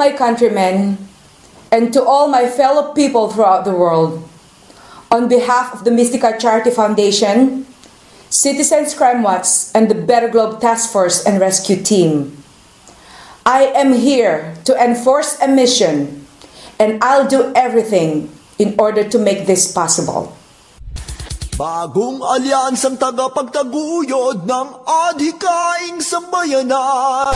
my countrymen and to all my fellow people throughout the world, on behalf of the Mystica Charity Foundation, Citizens Crime Watch, and the Better Globe Task Force and Rescue Team, I am here to enforce a mission, and I'll do everything in order to make this possible. Bagong alyansang tagapagtaguyod ng adhikaing sambayanan.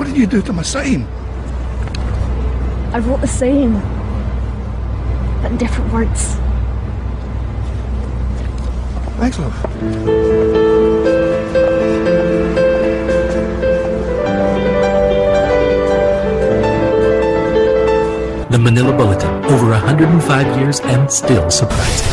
What did you do to my sign? I wrote the same, but in different words. Thanks, love. The Manila Bulletin, over 105 years and still surprising.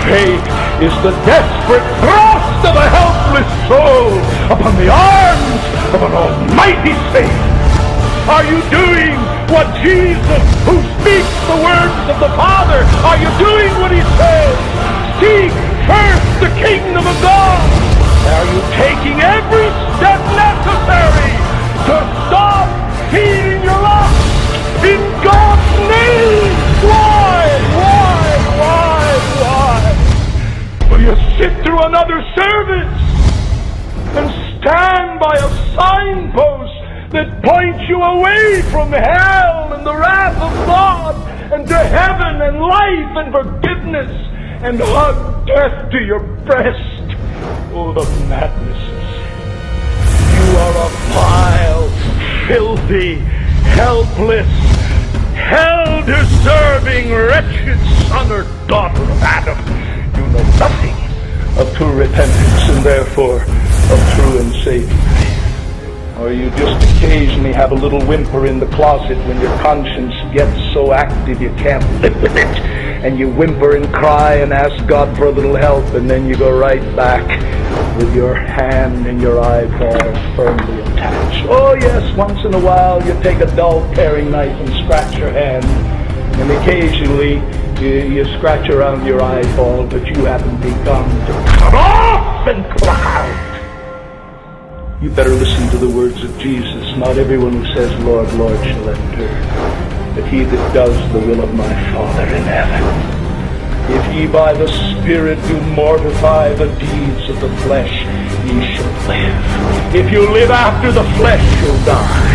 Faith is the desperate thrust of a helpless soul upon the arms of an almighty Savior. Are you doing what Jesus, who speaks the words of the Father, are you doing what he says? Seek first the kingdom of God. Are you taking every step necessary to stop feeding your lust in God's name? Why? Will you sit through another service and stand by a signpost that points you away from hell and the wrath of God and to heaven and life and forgiveness and hug death to your breast? Oh, the madnesses. You are a vile, filthy, helpless, hell-deserving, wretched son or daughter of Adam. You know nothing of true repentance and therefore of true and saving faith. Or you just occasionally have a little whimper in the closet when your conscience gets so active you can't live with it. And you whimper and cry and ask God for a little help, and then you go right back with your hand and your eyeball firmly attached. Oh yes, once in a while you take a dull paring knife and scratch your hand, and occasionally you scratch around your eyeball, but you haven't begun to cut off and pluck out. You better listen to the words of Jesus. Not everyone who says, Lord, Lord, shall enter, but he that does the will of my Father in heaven. If ye by the Spirit do mortify the deeds of the flesh, ye shall live. If you live after the flesh, you'll die.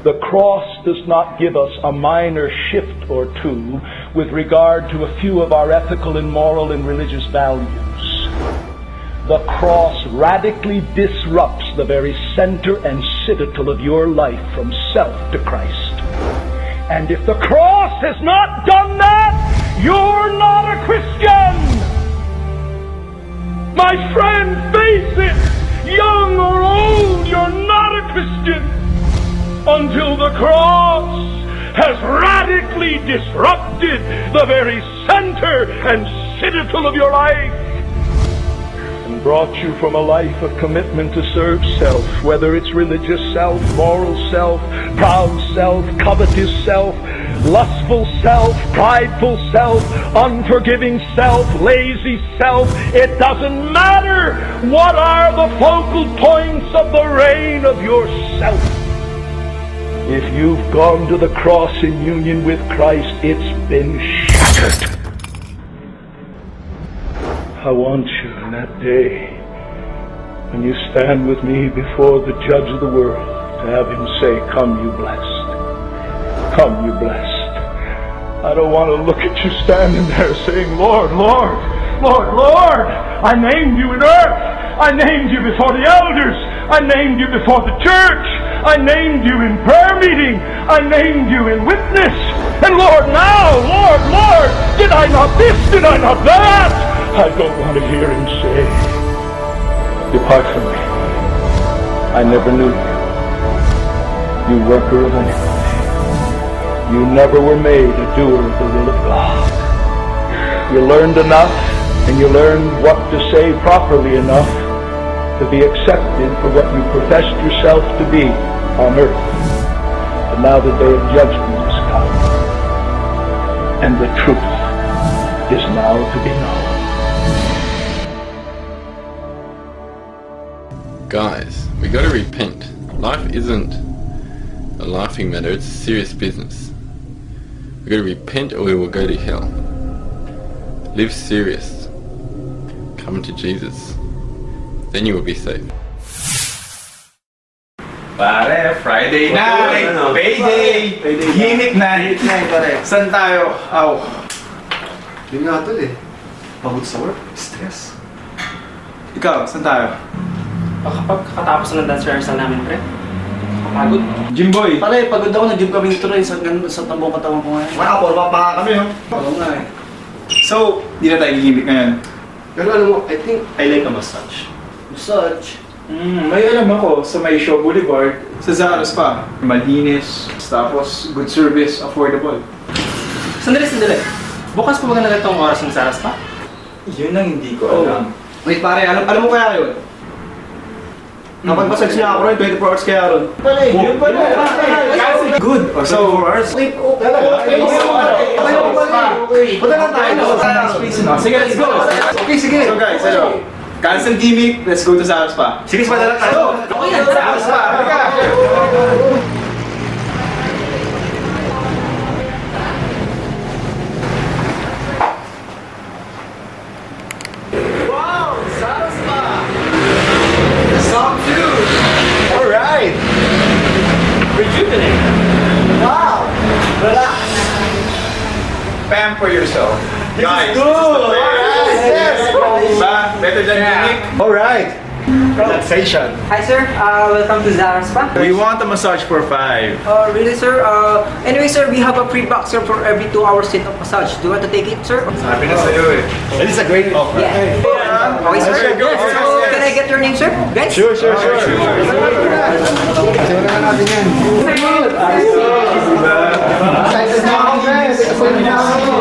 The cross does not give us a minor shift or two with regard to a few of our ethical and moral and religious values. the cross radically disrupts the very center and citadel of your life from self to Christ. And if the cross has not done that, you're not a Christian. My friend, face it, young or old, you're not a Christian until the cross has radically disrupted the very center and citadel of your life and brought you from a life of commitment to serve self, whether it's religious self, moral self, proud self, covetous self, lustful self, prideful self, unforgiving self, lazy self. It doesn't matter. What are the focal points of the reign of yourself? If you've gone to the cross in union with Christ, it's been shattered. I want you in that day, when you stand with me before the Judge of the world, to have him say, "Come, you blessed. Come, you blessed." I don't want to look at you standing there saying, "Lord, Lord, Lord, Lord, I named you in earth. I named you before the elders. I named you before the church. I named you in prayer meeting. I named you in witness. And Lord, now, Lord, Lord, did I not this? Did I not that?" I don't want to hear him say, "Depart from me. I never knew you. You worker of iniquity. You never were made a doer of the will of God." You learned enough, and you learned what to say properly enough to be accepted for what you professed yourself to be on earth. But now the day of judgment has come, and the truth is now to be known. Guys, we gotta repent. Life isn't a laughing matter, it's serious business. We gotta repent or we will go to hell. Live serious. Come to Jesus. Then you will be safe. Pare, Friday na! Payday! Himik na! Pare. Saan tayo? Aw. Yun nga tol eh. Pagod sa work, stress. Ikaw, saan tayo? Kapag kakatapos na ng dance rehearsal namin, pre. Kapagod. Jimboy! Pare, pagod ako. Nag-gym kami nito rin sa tambong katawan ko ngayon. Wala, porma pa kami oh. Oo nga eh. So, di na tayo gigimik ngayon. Pero alam mo, I think I like a massage. Massage? May alam ako sa may Shaw Boulevard, sa Zaros pa. Malinis, tapos good service, affordable. Sandali. Bukas pa ba na itong oras ng Saras pa? Yun ang hindi ko alam. Wait pare, alam mo kaya yun? Napag-massage niya ako rin, 24 hours kaya ron. Pala, yun pala. Good! So, 24 hours? Wait, okay. Punta lang tayo. Sige, let's go! Okay, sige. So guys, ano? Cancel gimmick, let's go to Zaros pa. Sige, madala tayo. Okay, Zaros pa! Wow, Zaros pa! Song 2! Alright! Rejuvenate. Wow! Relax! Pamper yourself. Guys, Good! Alright! Yes! Ba? Better than gimmick? Alright! Relaxation. Hi sir, welcome to Zara Spa. We want a massage for 5. Really sir? Anyway sir, we have a free box sir for every 2 hours sit-up massage. Do you want to take it sir? Sabi na sa'yo eh. That is a great offer. Yeah. Okay sir? Sure, go. So, can I get your name sir? Guys? Sure. Kasi wala na natin yan. Excited na ako guys! Excited na ako!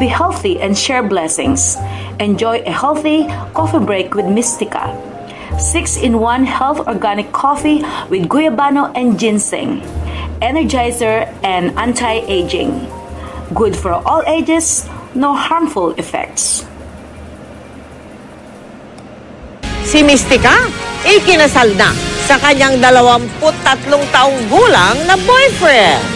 Be healthy and share blessings. Enjoy a healthy coffee break with Mystica. 6-in-1 health organic coffee with guayabano and ginseng. Energizer and anti-aging. Good for all ages, no harmful effects. Si Mystica, ikinasal na sa kanyang 23 taong gulang na boyfriend.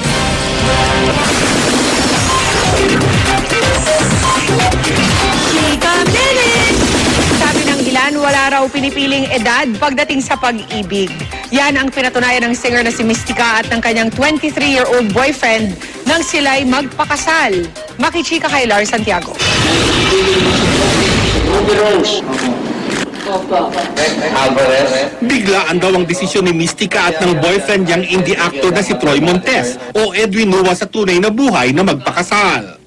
Sabi ng ilan, wala raw pinipiling edad pagdating sa pag-ibig. Yan ang pinatunayan ng singer na si Mystica at ng kanyang 23-year-old boyfriend nang sila'y magpakasal. Makichika kay Lars Santiago. Biglaan daw ang desisyon ni Mystica at ng boyfriend niyang indie actor na si Troy Montes o Edwin Nua sa tunay na buhay na magpakasal.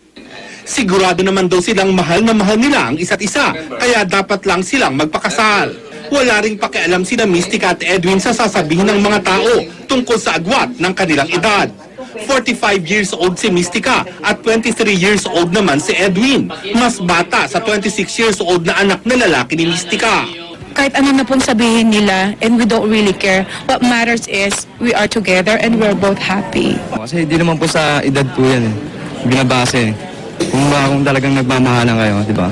Sigurado naman daw silang mahal na mahal nila ang isa't isa, kaya dapat lang silang magpakasal. Wala ring pakialam sina Mystica at Edwin sa sasabihin ng mga tao tungkol sa agwat ng kanilang edad. 45 years old si Mystica at 23 years old naman si Edwin. Mas bata sa 26 years old na anak na lalaki ni Mystica. Kahit ano na pong sabihin nila, and we don't really care. What matters is we are together and we're both happy. Kasi di naman po sa edad po yan eh. Binabase. Kung talagang nagmamahalan kayo, di ba?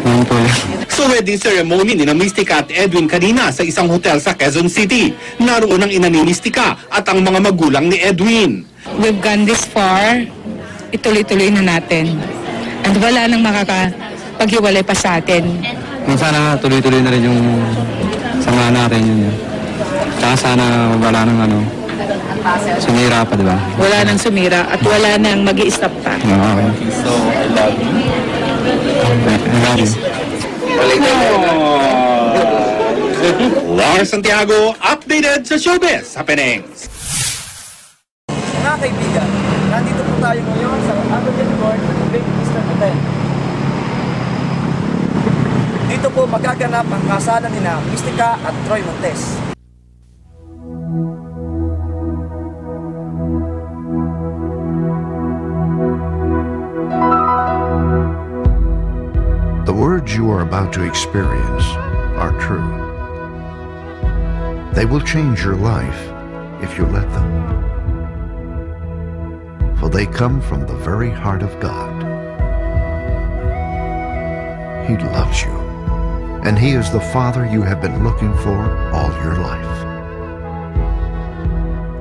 Ganun po yan. Sa wedding ceremony ni Mystica at Edwin kanina sa isang hotel sa Quezon City, naroon ang ina ni Mystica at ang mga magulang ni Edwin. We've gone this far, ituloy-tuloy na natin. And wala nang makakapaghiwalay pa sa atin. Sana tuloy-tuloy na rin yung samahan natin yun. Tsaka sana wala nang sumira pa, di ba? Wala nang sumira at wala nang mag-i-stop pa. Okay. So, I love you. I love you. Lars Santiago, updated sa Showbiz Happenings. Mga kaibigan, nandito po tayo ngayon sa Aberdeen Resort ng Great Eastern Hotel. Dito po magaganap ang kasalan ni Mystica at Troy Montes. The words you are about to experience are true. They will change your life if you let them. For they come from the very heart of God. He loves you, and He is the Father you have been looking for all your life.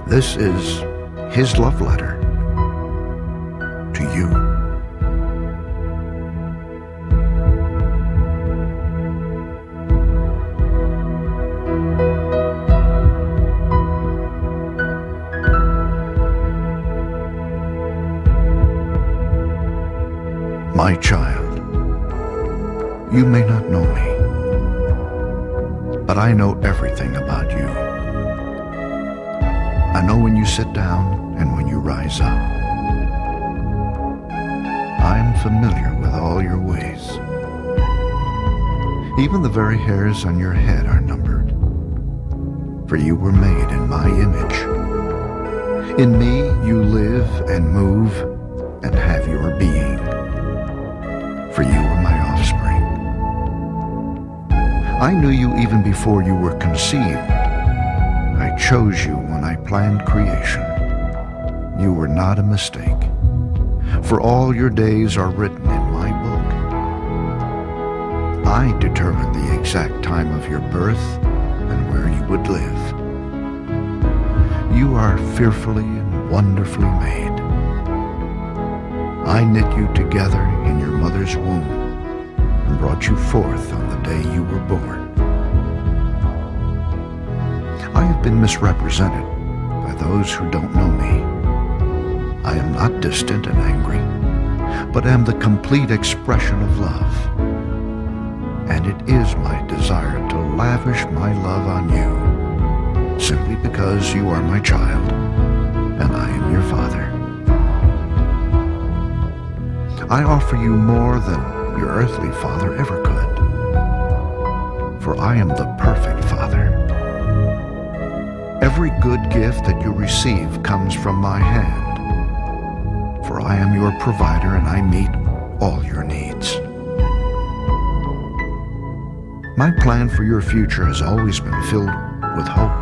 This is His love letter to you. My child, you may not know me, but I know everything about you. I know when you sit down and when you rise up. I am familiar with all your ways. Even the very hairs on your head are numbered, for you were made in my image. In me you live and move and have your being. For you are my offspring. I knew you even before you were conceived. I chose you when I planned creation. You were not a mistake, for all your days are written in my book. I determined the exact time of your birth and where you would live. You are fearfully and wonderfully made. I knit you together in your mother's womb and brought you forth on the day you were born. I have been misrepresented by those who don't know me. I am not distant and angry, but am the complete expression of love. And it is my desire to lavish my love on you, simply because you are my child and I am your father. I offer you more than your earthly father ever could, for I am the perfect father. Every good gift that you receive comes from my hand, for I am your provider and I meet all your needs. My plan for your future has always been filled with hope,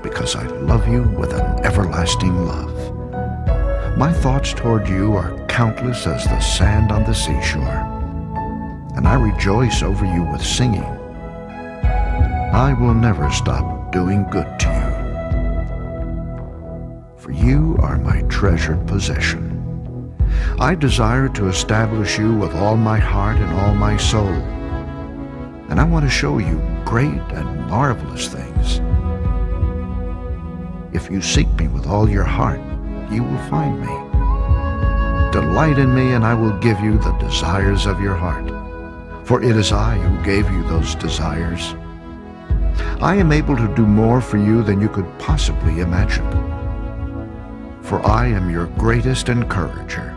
because I love you with an everlasting love. My thoughts toward you are countless as the sand on the seashore, and I rejoice over you with singing. I will never stop doing good to you, for you are my treasured possession. I desire to establish you with all my heart and all my soul, and I want to show you great and marvelous things. If you seek me with all your heart, you will find me. Delight in me, and I will give you the desires of your heart, for it is I who gave you those desires. I am able to do more for you than you could possibly imagine, for I am your greatest encourager.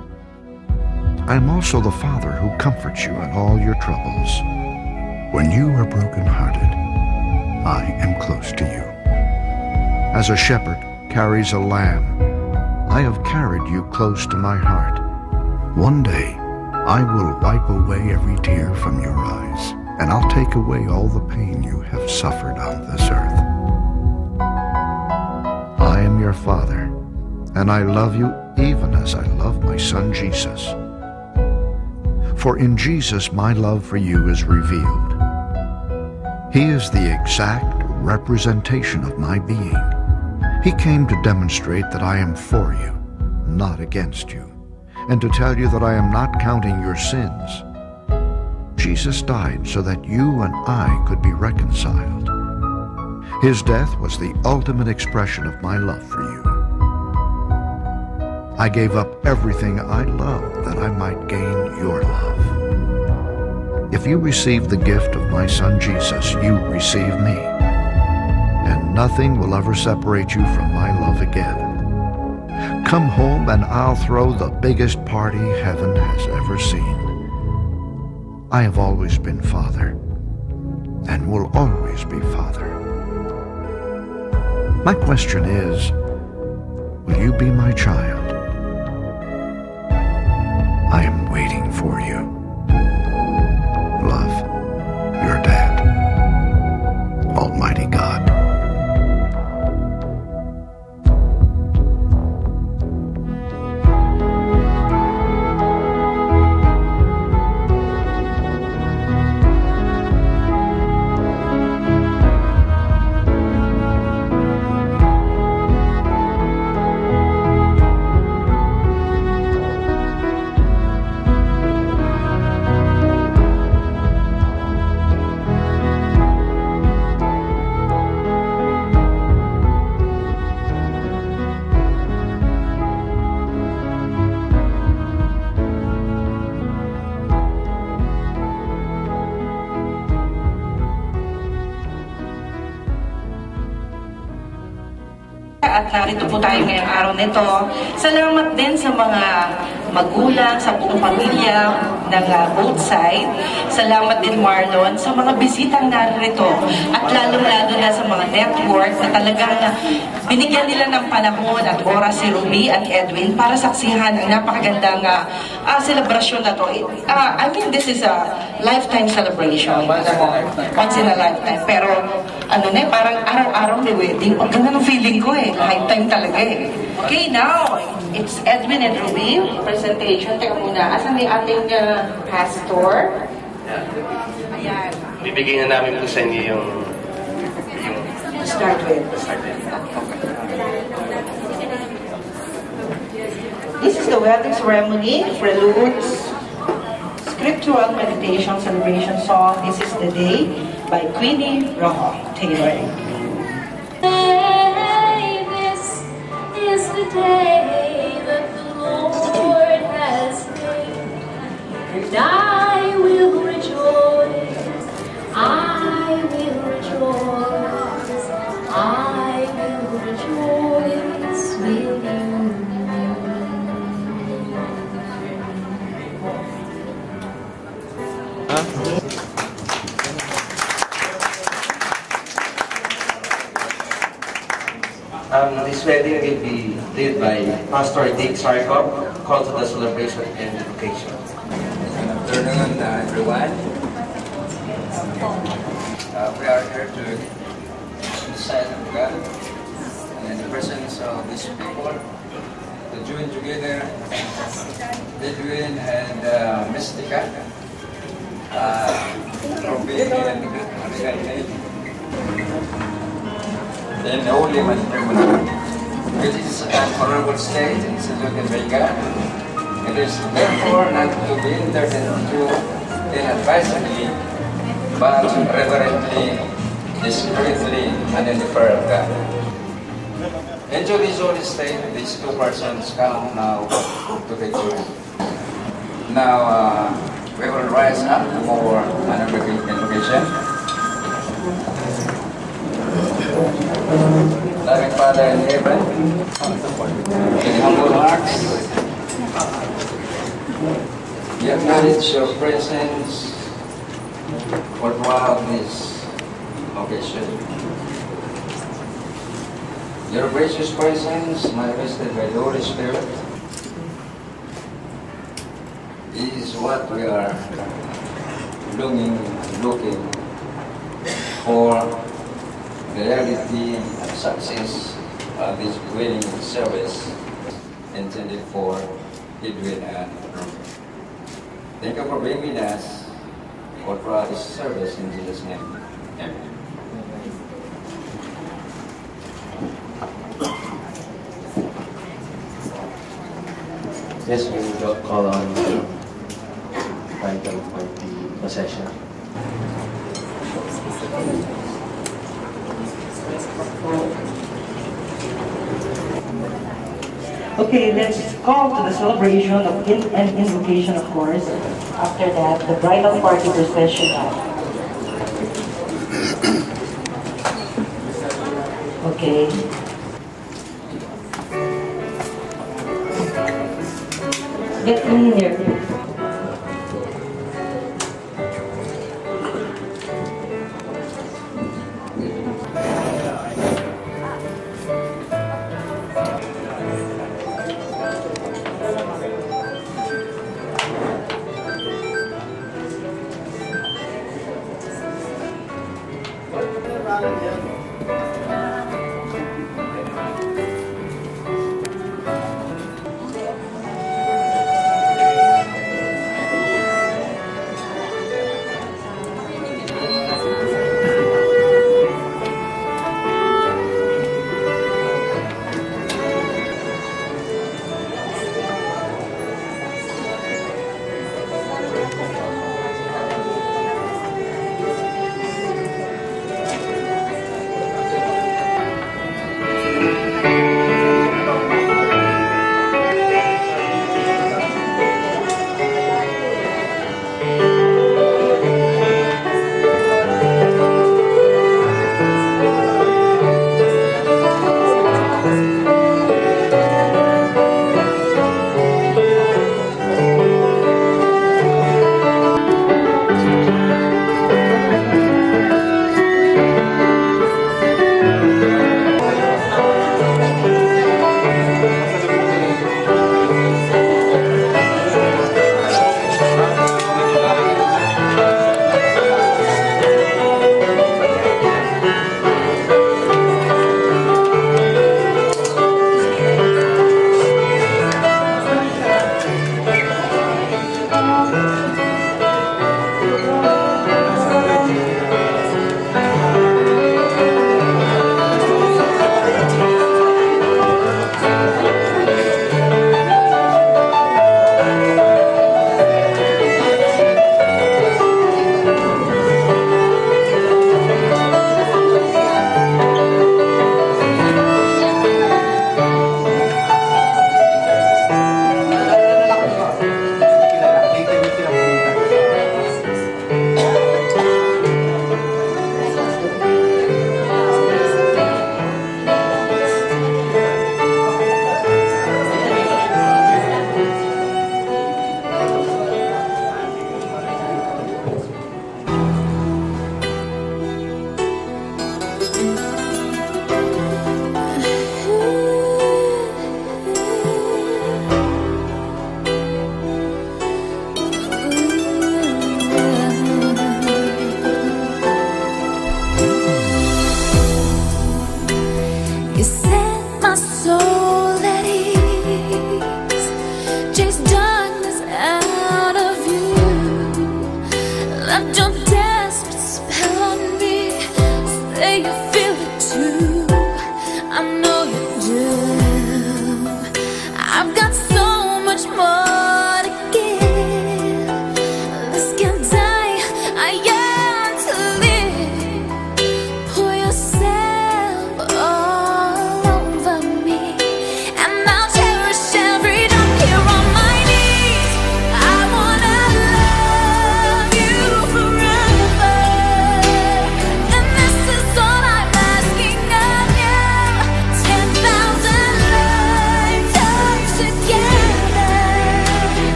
I am also the Father who comforts you in all your troubles. When you are brokenhearted, I am close to you. As a shepherd carries a lamb, I have carried you close to my heart. One day, I will wipe away every tear from your eyes, and I'll take away all the pain you have suffered on this earth. I am your Father, and I love you even as I love my Son Jesus. For in Jesus my love for you is revealed. He is the exact representation of my being. He came to demonstrate that I am for you, not against you, and to tell you that I am not counting your sins. Jesus died so that you and I could be reconciled. His death was the ultimate expression of my love for you. I gave up everything I loved that I might gain your love. If you receive the gift of my Son Jesus, you receive me, and nothing will ever separate you from my love again. Come home and I'll throw the biggest party heaven has ever seen. I have always been Father, and will always be Father. My question is, will you be my child? I am waiting for you. Love, your dad, Almighty God. At narito po tayo ngayong araw nito. Salamat din sa mga magulang, sa buong pamilya ng both side. Salamat din, Marlon, sa mga bisitang narito. At lalong-lalo na sa mga network na talagang binigyan nila ng panahon at oras si Ruby at Edwin para saksihan ang napakagandang selebrasyon na to. I mean, this is a lifetime celebration. Once in a lifetime. Pero parang araw-araw may wedding. Ang ganda ng feeling ko lifetime talaga Okay, now, it's Edwin and Ruby presentation. Teka muna, asan may ating pastor? Ayan. Bibigyan na namin po sa inyo yung start with. This is the wedding ceremony, preludes, scriptural meditation, celebration song. This is the day by Queenie Rojo Taylor. This is the day that the Lord has made, and I will rejoice. I will rejoice. I will rejoice with you. This wedding will be led by Pastor Dick Sarkov call to the celebration and invocation. Good afternoon, everyone. We are here to recite of God and in the presence of these people to join together Edwin and Mystica from being in the Holy Matrimony. It is an honorable state in Salukin Vega. It is therefore not to be entered into inadvisably, but reverently, discreetly, and in the fear of God. Into this holy state, these two persons come now to the journey. Now, we will rise up for an invocation. Loving Father in heaven, in humble hearts, we acknowledge your presence for throughout this occasion. Your gracious presence, manifested by the Holy Spirit, is what we are looking for. The reality and success of this wedding service intended for Edwin and Ruben. Thank you for being with us for throughout this service in Jesus' name. Amen. Yes, we will call on title for the procession. Okay, let's call to the celebration of an invocation, of course. After that, the bridal party procession. Okay. Get in here.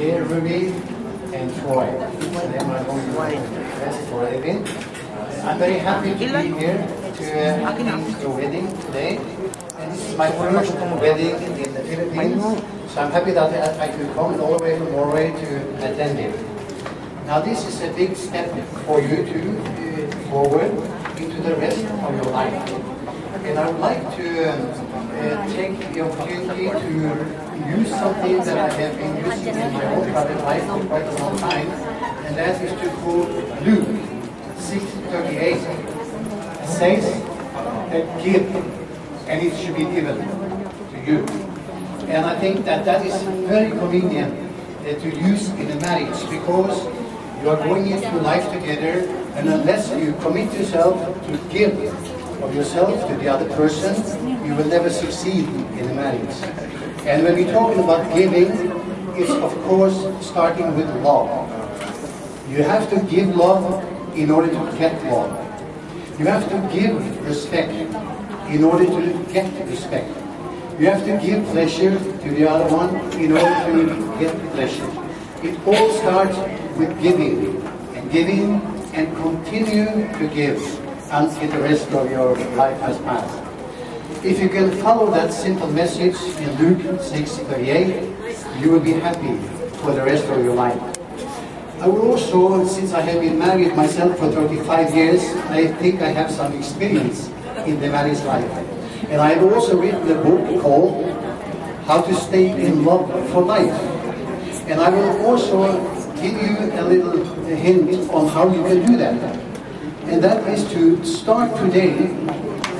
Dear Ruby and Troy, today I'm going to rest for a living. I'm very happy to be here to your wedding today. And this is my first wedding in the Philippines, so I'm happy that I could come all the way from Norway to attend it. Now this is a big step for you to move forward into the rest of your life. And I would like to take the opportunity to use something that I have been using in my own private life for quite a long time, and that is to quote Luke 6:38. It says that give, and it should be given to you. And I think that that is very convenient to use in a marriage, because you are going into life together, and unless you commit yourself to give of yourself to the other person, you will never succeed in a marriage. And when we're talking about giving, it's of course starting with love. You have to give love in order to get love. You have to give respect in order to get respect. You have to give pleasure to the other one in order to get pleasure. It all starts with giving and continue to give until the rest of your life has passed. If you can follow that simple message in Luke 6:38, you will be happy for the rest of your life. I will also, since I have been married myself for 35 years, I think I have some experience in the marriage life. And I have also written a book called How to Stay in Love for Life. And I will also give you a little hint on how you can do that. And that is to start today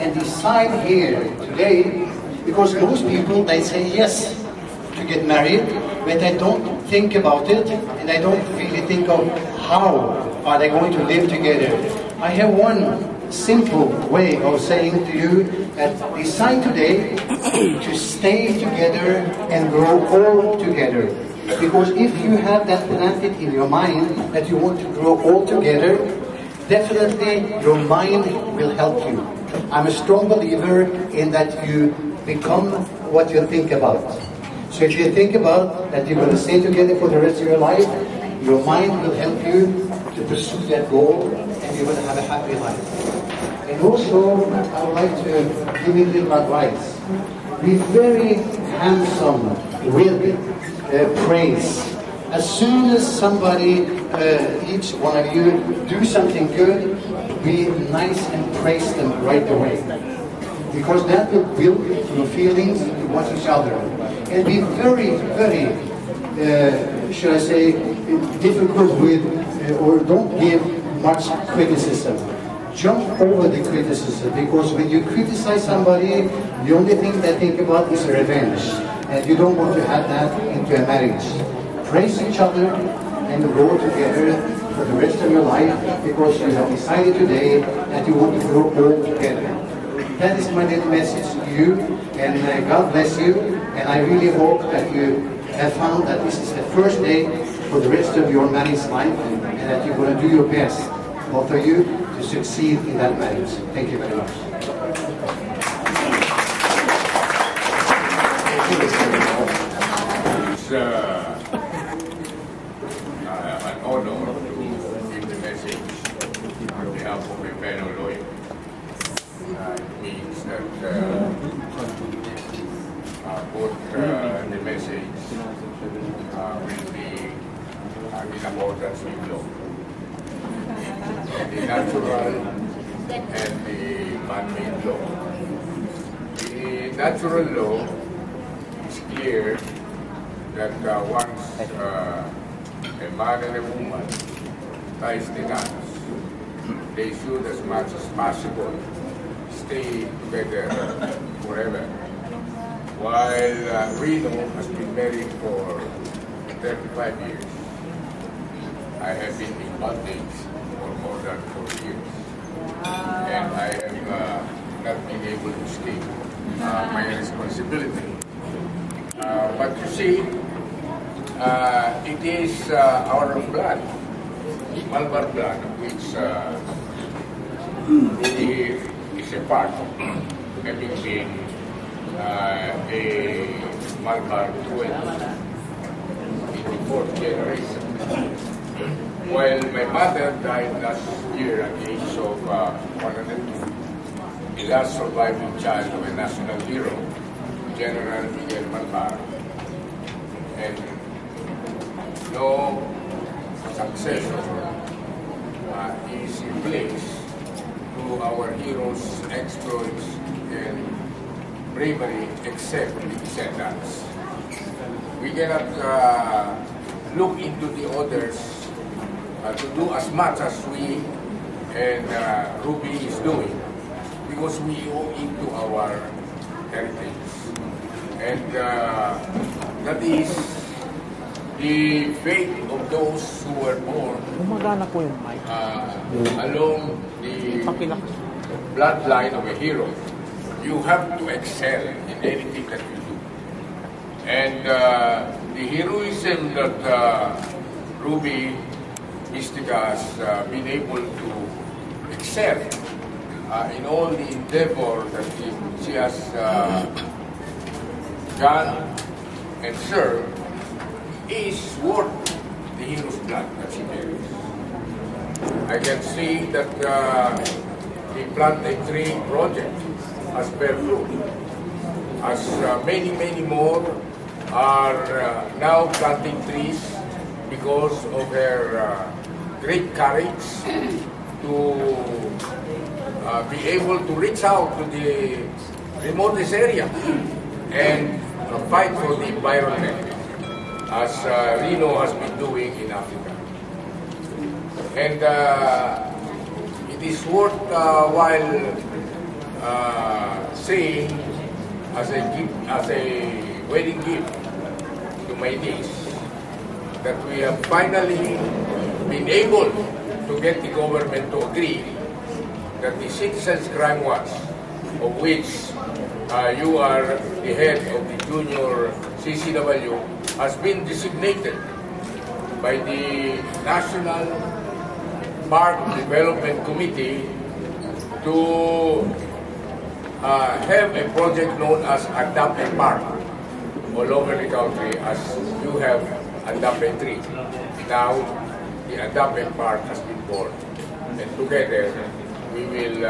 and decide here today, because most people, they say yes to get married, but they don't think about it, and they don't really think of how are they going to live together. I have one simple way of saying to you that decide today to stay together and grow all together. Because if you have that planted in your mind that you want to grow all together, definitely your mind will help you. I'm a strong believer in that you become what you think about. So if you think about that you're going to stay together for the rest of your life, your mind will help you to pursue that goal, and you're going to have a happy life. And also, I would like to give you a little advice. Be very handsome with praise. As soon as somebody, each one of you, do something good, be nice and praise them right away. Because that will build your feelings towards each other. And be very, very, should I say, difficult with, or don't give much criticism. Jump over the criticism, because when you criticize somebody, the only thing they think about is revenge. And you don't want to have that into a marriage. Praise each other and grow together for the rest of your life, because you have decided today that you want to grow all together. That is my little message to you, and God bless you, and I really hope that you have found that this is the first day for the rest of your marriage life, and that you're going to do your best, both of you, to succeed in that marriage. Thank you very much. It's an honor to give the message on behalf of my fellow lawyer. It means that both the message will be in accordance with law. The natural and the man-made law. The natural law is clear that once a man and a woman ties the knots, they should, as much as possible, stay together forever. While Reno has been married for 35 years, I have been in bondage for more than 4 years, and I have not been able to escape my responsibility. But you see, it is our blood, Malbar blood, which really is a part of having been a Malbar 20 in the fourth generation. While my mother died last year at the age of 102, the last surviving child of a national hero, General Miguel Malvar, and no successor is in place to our heroes' exploits and bravery except the descendants. We cannot look into the others to do as much as we and Ruby is doing because we owe it to our heritage. And that is the fate of those who were born along the bloodline of a hero. You have to excel in anything that you do. And the heroism that Ruby Mystica has been able to excel in all the endeavor that she has done and served is worth the hero's blood that she carries. I can see that the Plant a Tree project has bear fruit, as many more are now planting trees because of her great courage to be able to reach out to the remotest area and fight for the environment, as Rino has been doing in Africa. And it is worthwhile saying as a wedding gift to my niece that we have finally been able to get the government to agree that the Citizens Crime Watch, of which you are the head of the junior CCW, has been designated by the National Park Development Committee to have a project known as Adopt a Park all over the country, as you have Adopt a Tree. Now, the Adopt a Park has been born. And together, we will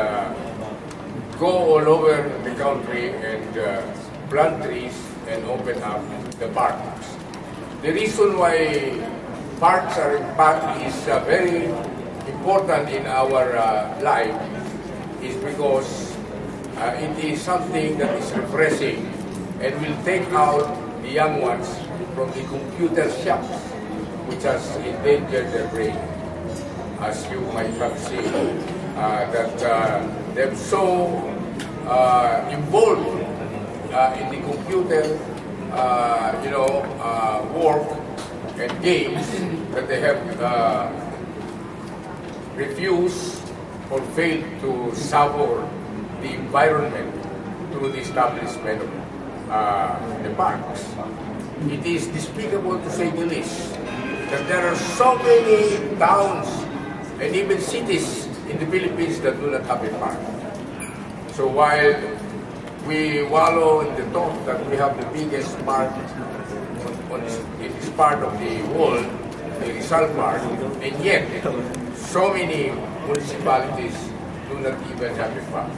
go all over the country and plant trees and open up the parks. The reason why parks are is very important in our life is because it is something that is refreshing and will take out the young ones from the computer shops, which has endangered their brain. As you might have seen, that they're so involved in the computer, work and games that they have refused or failed to savor the environment through the establishment of the parks. It is despicable, to say the least, that there are so many towns and even cities in the Philippines that do not have a park. So while we wallow in the thought that we have the biggest park in this part of the world, the Rizal Park, and yet so many municipalities do not even have a park.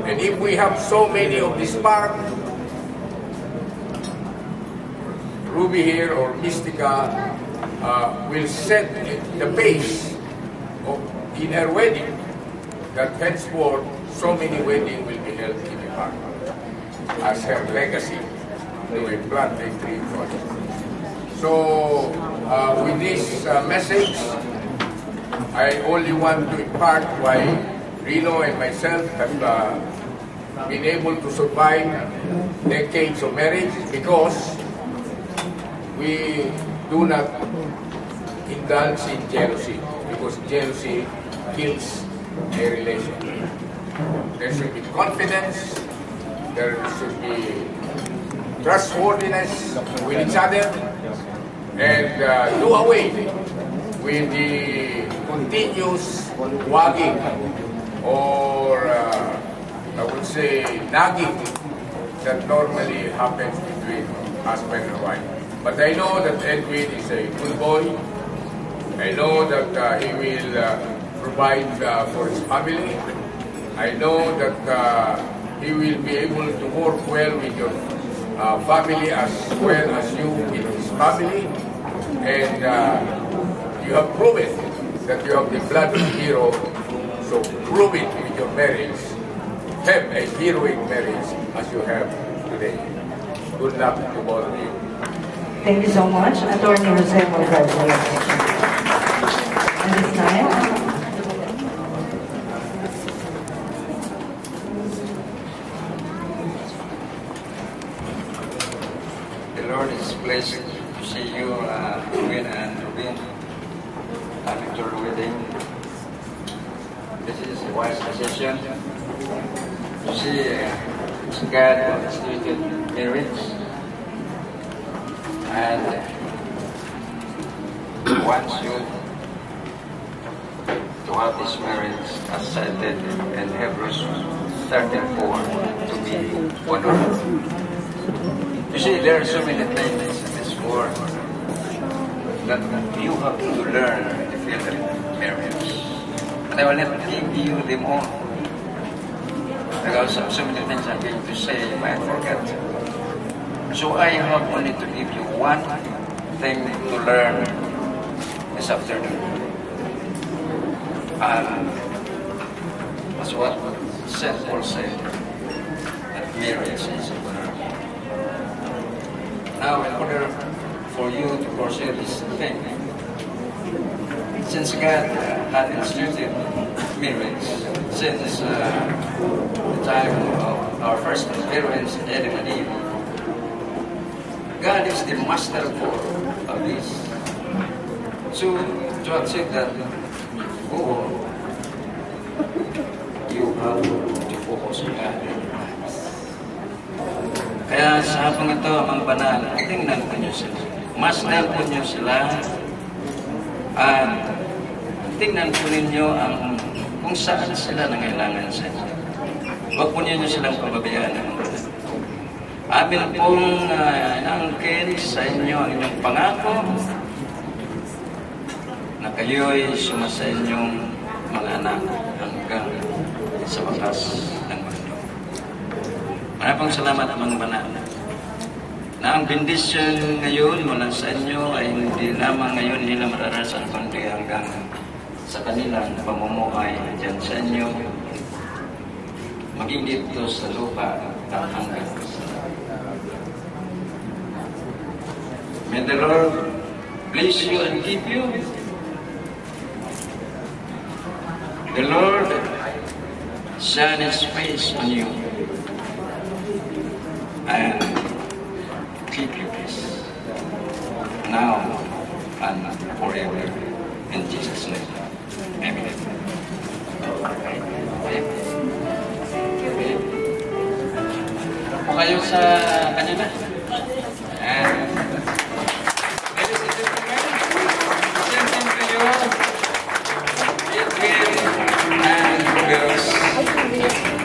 And if we have so many of this park, Ruby here or Mystica will set the pace in her wedding, that henceforth so many weddings will be held in the park as her legacy to a Plant a Tree project. So with this message, I only want to impart why Rino and myself have been able to survive decades of marriage, because we do not indulge in jealousy, because jealousy kills a relation. There should be confidence, there should be trustworthiness with each other, and do away with the continuous wagging or I would say nagging that normally happens between husband and wife. But I know that Edwin is a good boy. I know that he will provide for his family. I know that he will be able to work well with your family as well as you with his family. And you have proven that you have the blood of a hero. So prove it with your marriage. Have a heroic marriage as you have today. Good luck to both of you. Thank you so much. Attorney Jose will graduate. And this time, the Lord is pleased to see you, Ruben and Ruben, having your wedding. This is a wise decision to see God on instituted marriage. And wants you to have this marriage as cited in Hebrews 13:4 to be honored. You see, there are so many things in this world that you have to learn in the field of marriage. And I will not give you them all, because so many things I'm going to say you might forget. So I have only to give you one thing to learn this afternoon. And that's what St. Paul said, that marriage is honor. Now, in order for you to pursue this thing, since God had instituted marriage since the time of our first parents, Adam and Eve, God is the master of this. So, to achieve that goal, you have to focus on God. Kaya sa hapong ito, mga banal, tingnan po niyo sila. Masdan po niyo sila. At tingnan po ninyo kung saan sila nangailangan sa inyo. Huwag po niyo silang pababayaan. Amin pong inaangkin sa inyo ang inyong pangako na kayo'y sumasa inyong mga anak hanggang sa wakas ng mundo. Maraming salamat mga banal na ang bendisyon ngayon mula sa inyo ay hindi lamang ngayon nila mararasan kundi hanggang sa kanilang pamumuhay dyan sa inyo, maging dito sa lupa at hanggang sa May the Lord bless you and keep you. The Lord shine His face on you and keep you peace now and forever. In Jesus' name, amen. Kayo sa kanila.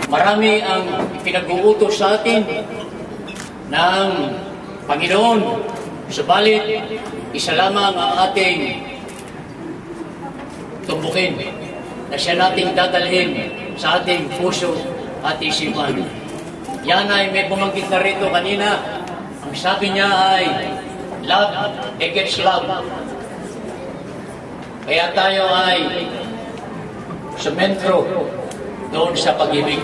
Marami ang pinag-uutos sa atin ng Panginoon. Subalit, isa lamang ang ating tumbukin na siya nating dadalhin sa ating puso at isipan. Yan ay may bumanggit na rito kanina. Ang sabi niya ay, love begets love. Kaya tayo ay sumentro doon sa pag-ibig.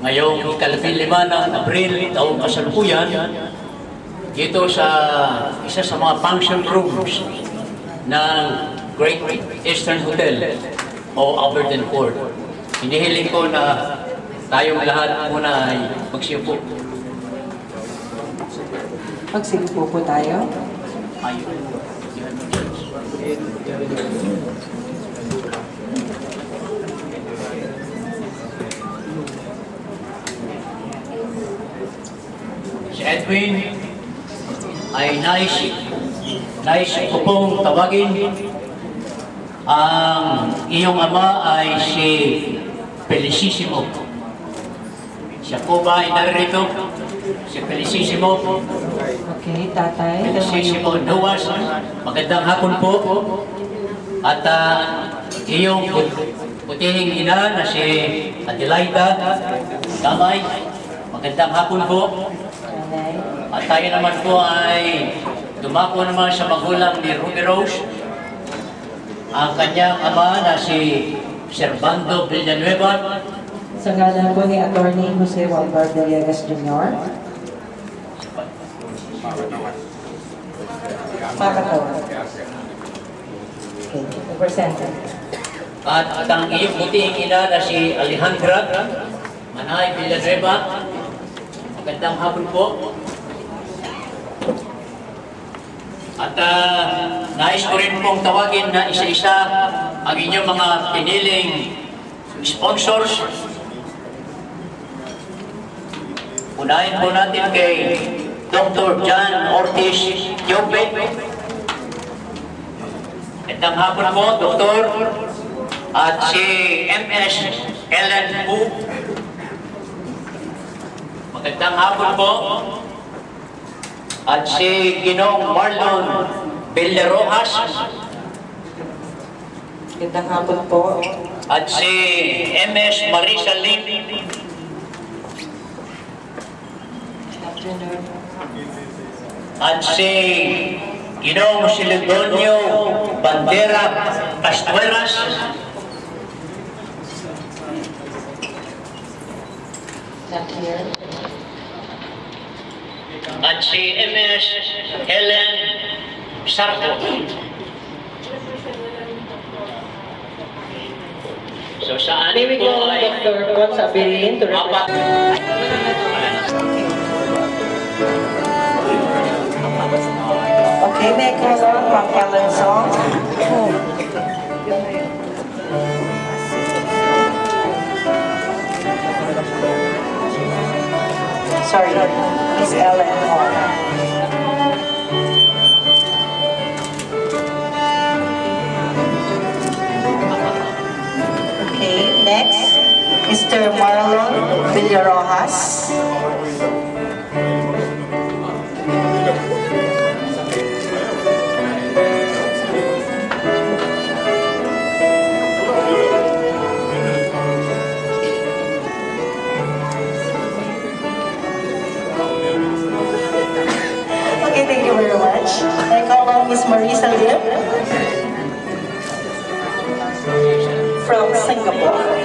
Ngayong ika-15 ng Abril, taong kasalukuyan, dito sa isa sa mga function rooms ng Great Eastern Hotel o Aberdeen Court. Hinihiling ko na tayong lahat muna ay magsiupo. Magsiupo po tayo. Si Edwin ay nais ko pong tawagin. Ang iyong ama ay si Felicissimo. Siya po ba ay naririto? Si Felicissimo. Okay, tatay. Si Simon Duwas, magandang hapon po. At iyong putihing ina na si Adelaida Damay, magandang hapon po. At tayo naman po ay dumako naman sa magulang ni Ruby Rose, ang kanyang ama na si Servando Villanueva. Sa ngalan po ni Attorney Jose Walvar Villegas Jr. Makatawa. Okay, represented. At ang iyong putihing ina na si Alejandra Manay Villanueva, magandang hapon po. At nais ko rin pong tawagin na isa-isa ang inyong mga piniling sponsors. Unahin po natin kay Dr. John Ortiz Yope. Magandang hapon po, Doktor. At si MS Ellen Wu. Magandang hapon po. At si Ginong Marlon Villarojas. Magandang hapon po. At si MS Marisa Lim. At si Ginong Silidonio Bandera Castueras. Not here. At si MS Helen Sarko. So sa anin May we po go, ay Dr. Gonzabillin to represent. Okay, may I call on Ma'am Ellen Song? Sorry, Miss Ellen Hall. Okay, next, Mr. Marlon Villarojas. Okay, thank you very much. I call on Miss Marisa Lim from Singapore.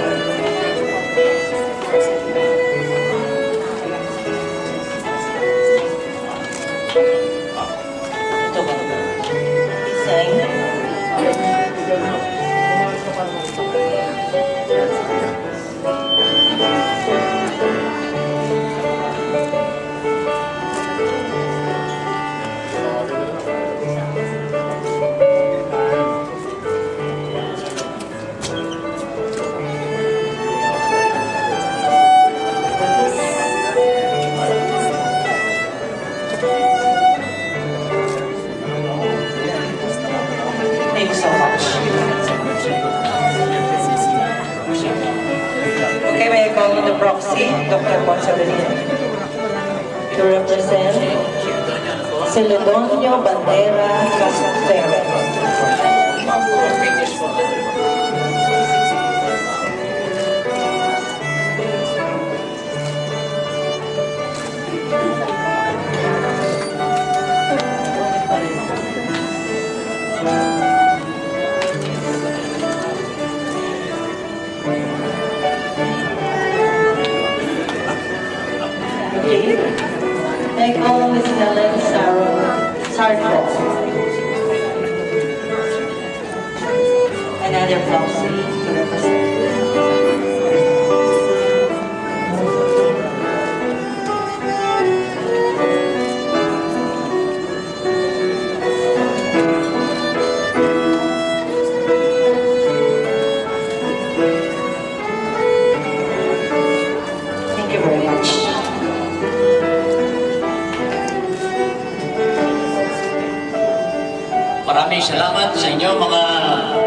Thank you so much. Okay, may I call on the proxy, Dr. Gonzabillin, to represent Celedonio Bandera Castueras. I call on Miss Helen Sarko. Another proxy to represent. Thank you very much. maraming salamat sa inyo mga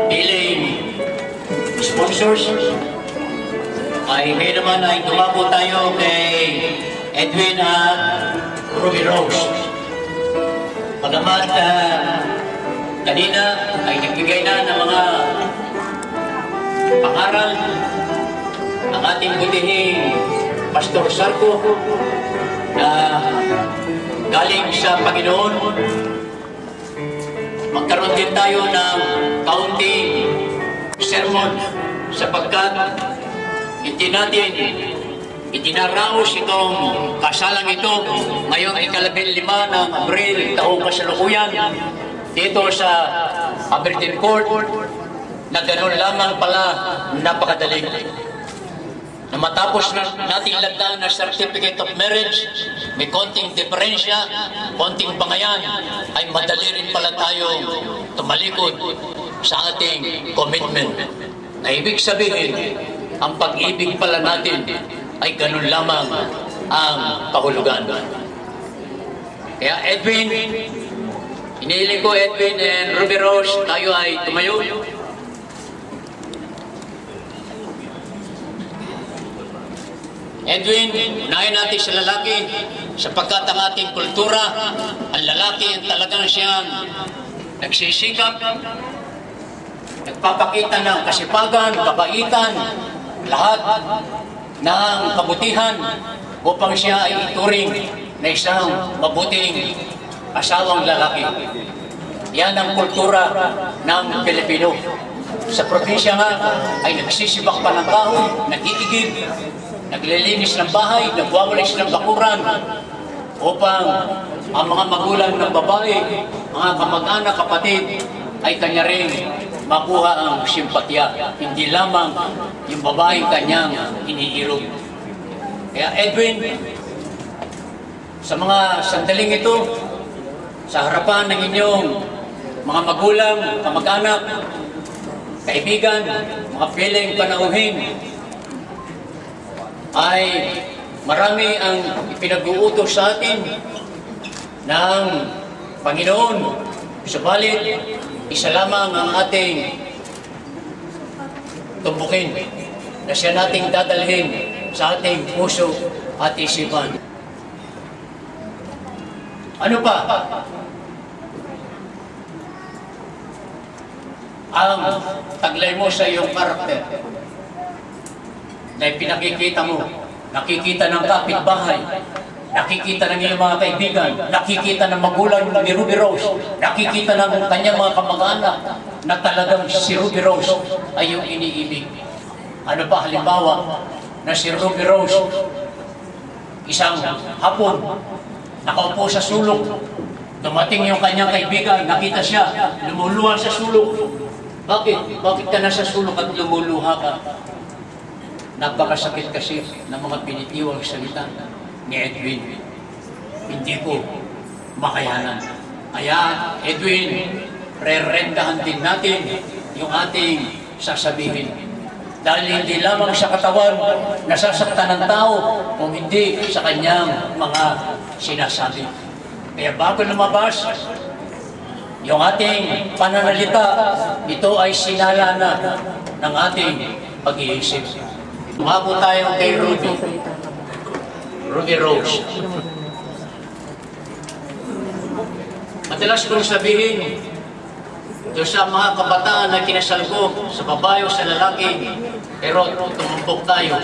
piling sponsors. Ay ngayon naman ay dumako tayo kay Edwin at Ruby Rose. Bagamat kanina ay nagbigay na ng mga pangaral ang ating butihing Pastor Sarko na galing sa Panginoon, magkaroon din tayo ng kaunting sermon sapagkat hindi natin itinaraos itong kasalang ito ngayong ika-15 ng Abril taong kasalukuyan dito sa Aberdeen Court na gano'n lamang pala napakadali. Na matapos na natin ilagdaan na certificate of marriage, may konting diferensya, konting bangayan, ay madali rin pala tayong tumalikod sa ating commitment. Na ibig sabihin, ang pag-ibig pala natin ay ganun lamang ang kahulugan. Kaya Edwin, inihiling ko Edwin and Ruby Rose, tayo ay tumayo. Edwin, unahin natin sa lalaki sapagkat ang ating kultura, ang lalaki ang talagang siyang nagsisikap, nagpapakita ng kasipagan, kabaitan, lahat ng kabutihan upang siya ay ituring na isang mabuting asawang lalaki. Yan ang kultura ng Pilipino. Sa probinsya nga ay nagsisibak pa ng kahoy, nag-iigib, naglilinis ng bahay, nagwawalis ng bakuran upang ang mga magulang ng babae, mga kamag-anak, kapatid ay kanya rin makuha ang simpatya, hindi lamang yung babae kanyang iniirog. Kaya Edwin, sa mga sandaling ito, sa harapan ng inyong mga magulang, kamag-anak, kaibigan, mga piling panauhin, ay marami ang ipinag-uutos sa atin ng Panginoon. Subalit, isa lamang ang ating tumbukin na siya nating dadalhin sa ating puso at isipan. Ano pa? Ang taglay mo sa iyong karakter na pinakikita mo, nakikita ng kapitbahay, nakikita ng iyong mga kaibigan, nakikita ng magulang ni Ruby Rose, nakikita ng kanyang mga kamag-anak na talagang si Ruby Rose ay yung iniibig. Ano pa halimbawa na si Ruby Rose, isang hapon, nakaupo sa sulok, dumating yung kanyang kaibigan, nakita siya, lumuluha sa sulok. Bakit? Bakit ka nasa sulok at lumuluha ka? Napakasakit kasi ng mga pinitiwang salita ni Edwin. Hindi ko makayanan. Kaya, Edwin, re-rentahan din natin yung ating sasabihin. Dahil hindi lamang sa katawan nasasaktan ng tao kung hindi sa kanyang mga sinasabi. Kaya bago lumabas, yung ating pananalita, ito ay sinala na ng ating pag-iisip. Umabot tayo kay Ruby Rose. Madalas kong sabihin, doon sa mga kabataan na kinasal ko, sa babae o sa lalaki, pero tumumpok tayo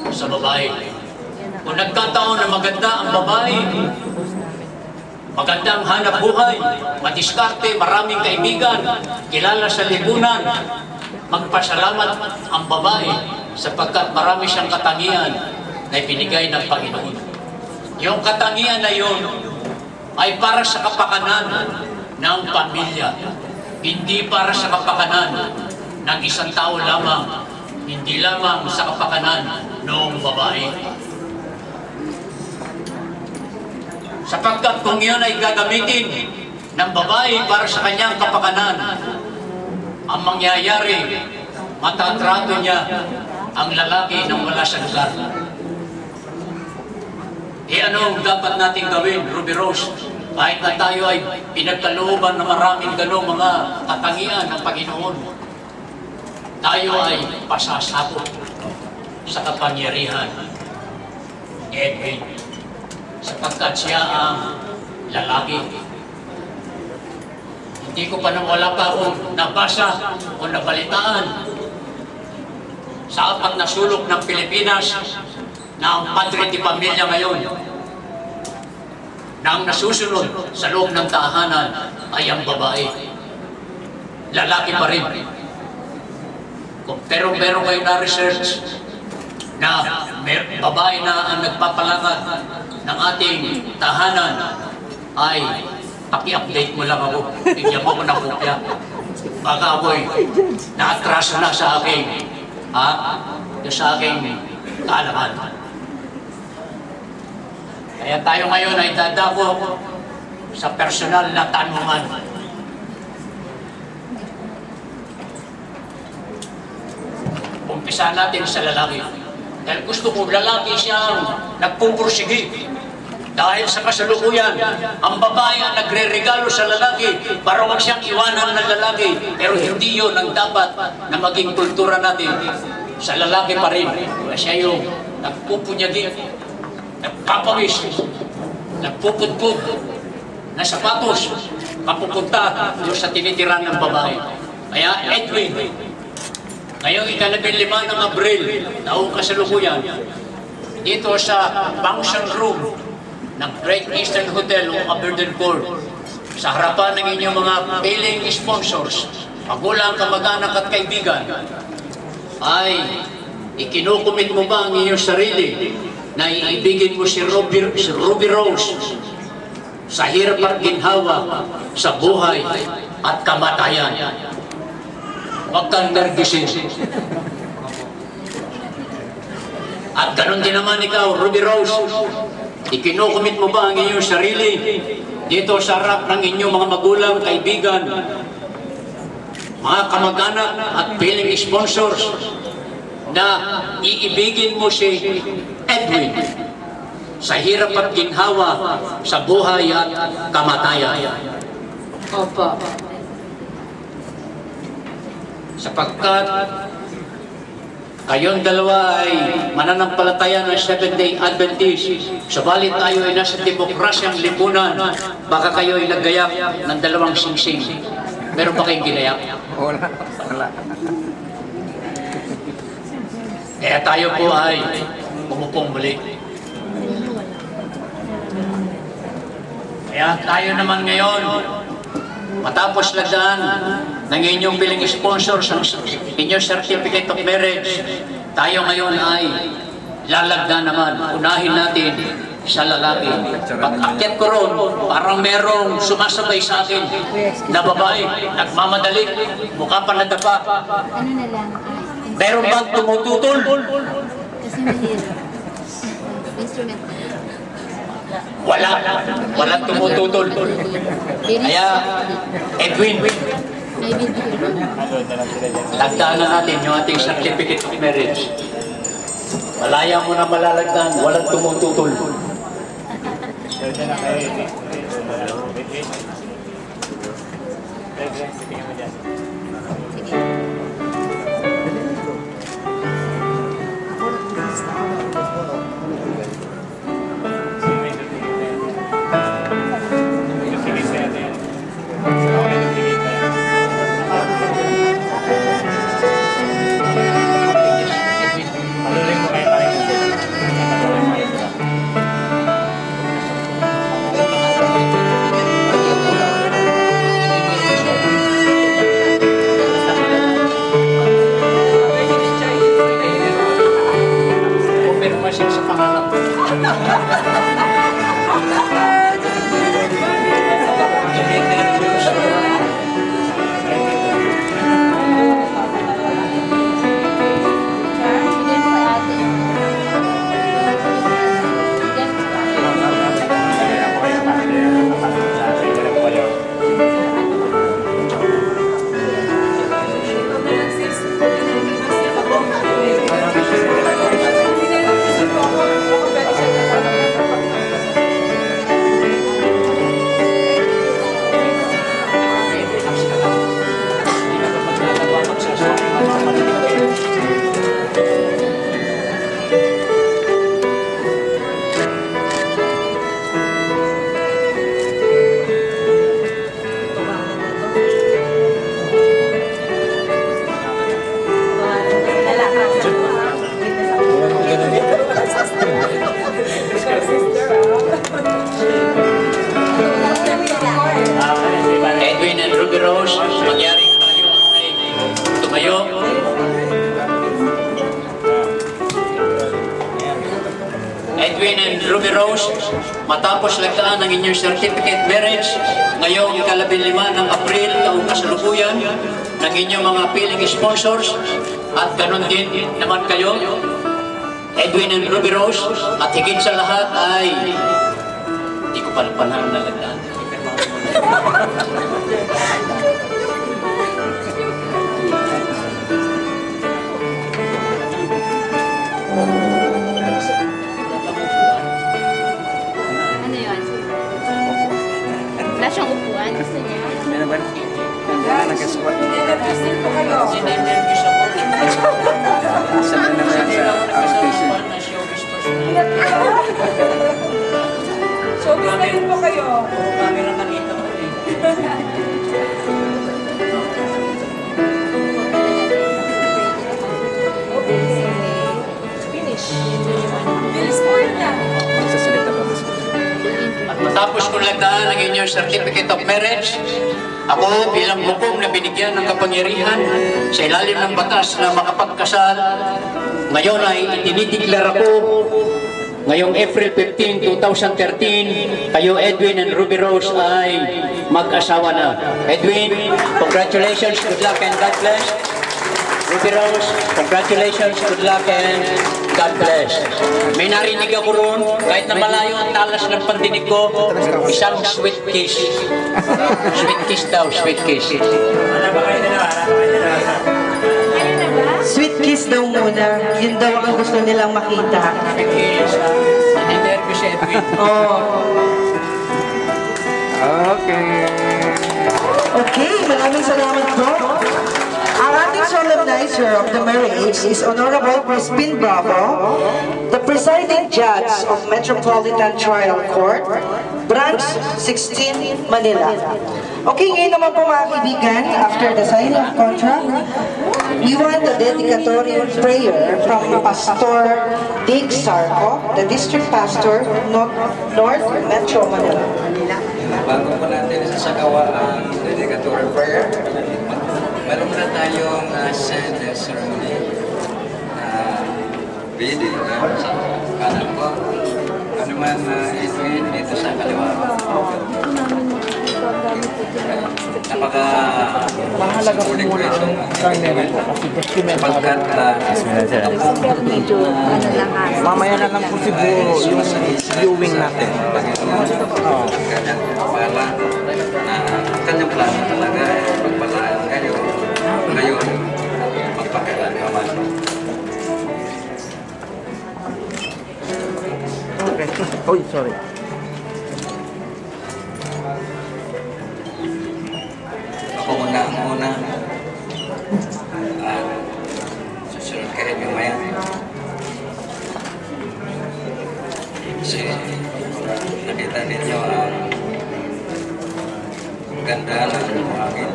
sa babae. Kung nagkataon na maganda ang babae, magandang hanap buhay, madiskarte, maraming kaibigan, kilala sa lipunan, magpasalamat ang babae sapagkat marami siyang katangian na ibinigay ng Panginoon. Yung katangian na yun ay para sa kapakanan ng pamilya, hindi para sa kapakanan ng isang tao lamang, hindi lamang sa kapakanan ng babae. Sapagkat kung yun ay gagamitin ng babae para sa kanyang kapakanan, ang mangyayari, matatrato niya ang lalaki nang wala sa lugar. Ano dapat natin gawin, Ruby Rose? Kahit na tayo ay pinagkalooban ng maraming ganong mga katangian ng Panginoon, tayo ay pasasabot sa kapangyarihan ni Edwin. Sapagkat siya ang lalaki Hindi ko pa wala pa akong nabasa o nabalitaan sa apat na sulok ng Pilipinas na ang padre di pamilya ngayon na ang nasusunod sa loob ng tahanan ay ang babae. Lalaki pa rin. Pero meron kayo na-research na babae na ang nagpapalakad ng ating tahanan ay paki-update mo lang ako. Bigyan mo ko ng kopya. Baka ako'y na-atraso na sa aking kaalaman. Kaya tayo ngayon ay dadako sa personal na tanungan. Umpisa natin sa lalaki. Dahil gusto ko lalaki siyang nagpupursige. Dahil sa kasalukuyan, ang babae ang nagre-regalo sa lalaki para huwag siyang iwanan ng lalaki. Pero hindi yun ang dapat na maging kultura natin. Sa lalaki pa rin. Siya yung nagpupunyagi, nagpapawis, nagpupudpud, na sapatos, mapupunta doon sa tinitiran ng babae. Kaya Edwin, ngayong ika-15 ng Abril, taong kasalukuyan, dito sa function room ng Great Eastern Hotel o Aberdeen Court, sa harapan ng inyong mga paying sponsors, magulang, kamag-anak at kaibigan, ay ikinukumit mo ba ang inyong sarili na iibigin mo si Ruby Rose sa hirap at ginhawa, sa buhay at kamatayan? Huwag kang nervisin. At ganun din naman ikaw, Ruby Rose, ikinukumit mo ba ang inyong sarili dito sa harap ng inyong mga magulang, kaibigan, mga kamag-anak at paying sponsors na iibigin mo si Edwin sa hirap at ginhawa, sa buhay at kamatayan? Opo. Sapagkat kayong dalawa ay mananampalataya ng Seventh-day Adventist, subalit tayo ay nasa demokrasyang lipunan, baka kayo ay naggayak ng dalawang singsing. Meron ba kayong ginayak? Wala. Kaya tayo po ay umupong muli. Kaya tayo naman ngayon, matapos lagdaan ng inyong biling sponsors, ang inyong certificate of marriage, tayo ngayon ay lalagdaan naman. Unahin natin sa lalaki. Pag-akyat ko ron, parang merong sumasabay sa akin na babae, nagmamadali, mukha pa nadapa. Ano na lang? Meron bang tumututol? Kasi mahirap. Instrument. Walang tumututol. Kaya, Edwin, lagdaan na natin yung ating certificate of marriage. Malaya mo na malalagdaan, walang tumututol. matapos lagdaan ang inyong certificate marriage ngayong ika-15 ng Abril taong kasalukuyan ng inyong mga piling sponsors at ganon din naman kayo, Edwin and Ruby Rose, at higit sa lahat ay hindi ko pala panahon na lagdaan. Ano yun? Wala siyang upuan. Gusto niya? Ano ba? Nag-squat. Nag-squat po kayo. Sinervyos ako. Sabi naman sa outstation. Showbiz na din po kayo. Camera nakita ko eh. Finish. Bilis po na. Sasalita pa. At matapos kong lagdaan ang inyong certificate of marriage, ako bilang hukom na binigyan ng kapangyarihan sa ilalim ng batas na makapagkasal, ngayon ay itinideklara ko ngayong April 15, 2013, kayo Edwin and Ruby Rose ay mag-asawa na. Edwin, congratulations, good luck and God bless. Ruby Rose, congratulations, good luck and God bless. May narinig ako roon, kahit na malayo ang talas ng pandinig ko, isang sweet kiss. Sweet kiss daw, sweet kiss. Sweet kiss daw muna. Yun daw ang gusto nilang makita. Sweet kiss. Interview si Edwin. Oh. Okay. Okay, maraming salamat po. Ang ating solemnizer of the marriage is Honorable Crispin Bravo, the presiding judge of Metropolitan Trial Court, Branch 16, Manila. Okay, ngayon naman po mga kaibigan, after the signing of contract, we want a dedicatory prayer from Pastor Dig Sarco, the district pastor, North Metro Manila. Bago po natin isasagawa ang dedicatory prayer, meron na tayong send ceremony video sa kanan ko. Ano man Edwin dito sa kaliwa. Mahalaga po muna ang camera po kasi document pagkat mamaya na lang po siguro yung viewing natin. Kanyang pala na kanyang plano talaga pagpalaan kayo ngayon magpakailan ka man. Okay. Oh, sorry. Ako muna ang muna. Susunod kayo yung maya. Kasi nakita ninyo ang ganda ng buhangin.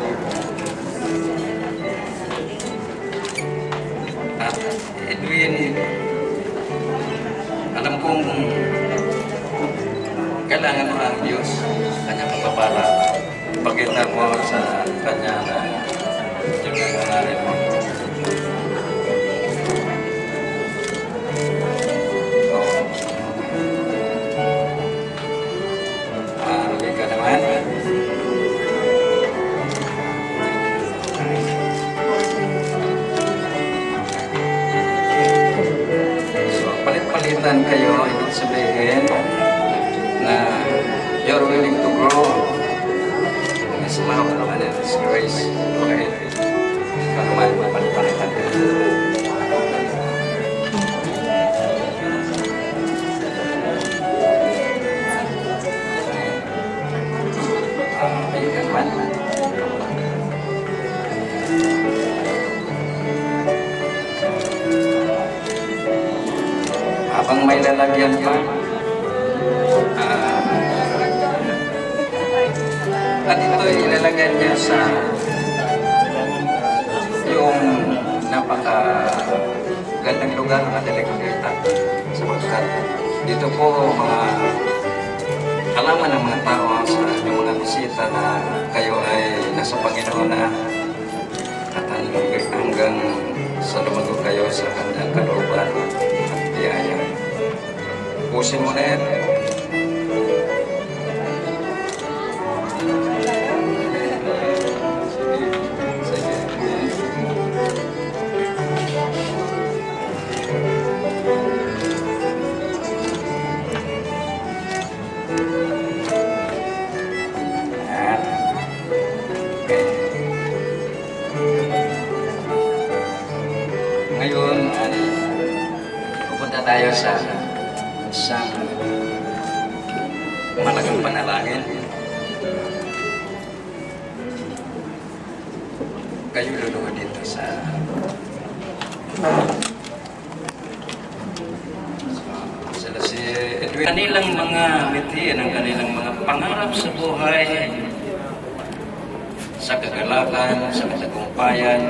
At Edwin, alam kong kailangan mo ang Diyos, kanyang pagpapala. Pagkita mo sa kanya na yung nangarin mo. Hindi ka naman. So, palit-palitan kayo, ibig sabihin na you're willing to grow in His love and in His grace. Okay? Kanuman, palit-palitan kayo. Habang may lalagyan pa, at ito ilalagay niya sa yung napaka-gandang lugar na delikadita sapagkat dito po mga alaman ng mga tao sa yung mga bisita na kayo ay nasa Panginoon na at hanggang sa lumago kayo sa kanyang kalooban at biyaya. Pusin mo na yan. Ngayon ay pupunta tayo sa isang malaking panalangin. Kayo luluhod dito sa si Edwin. Kanilang mga mithiin, ang kanilang mga pangarap sa buhay, sa kagalakan, sa katagumpayan,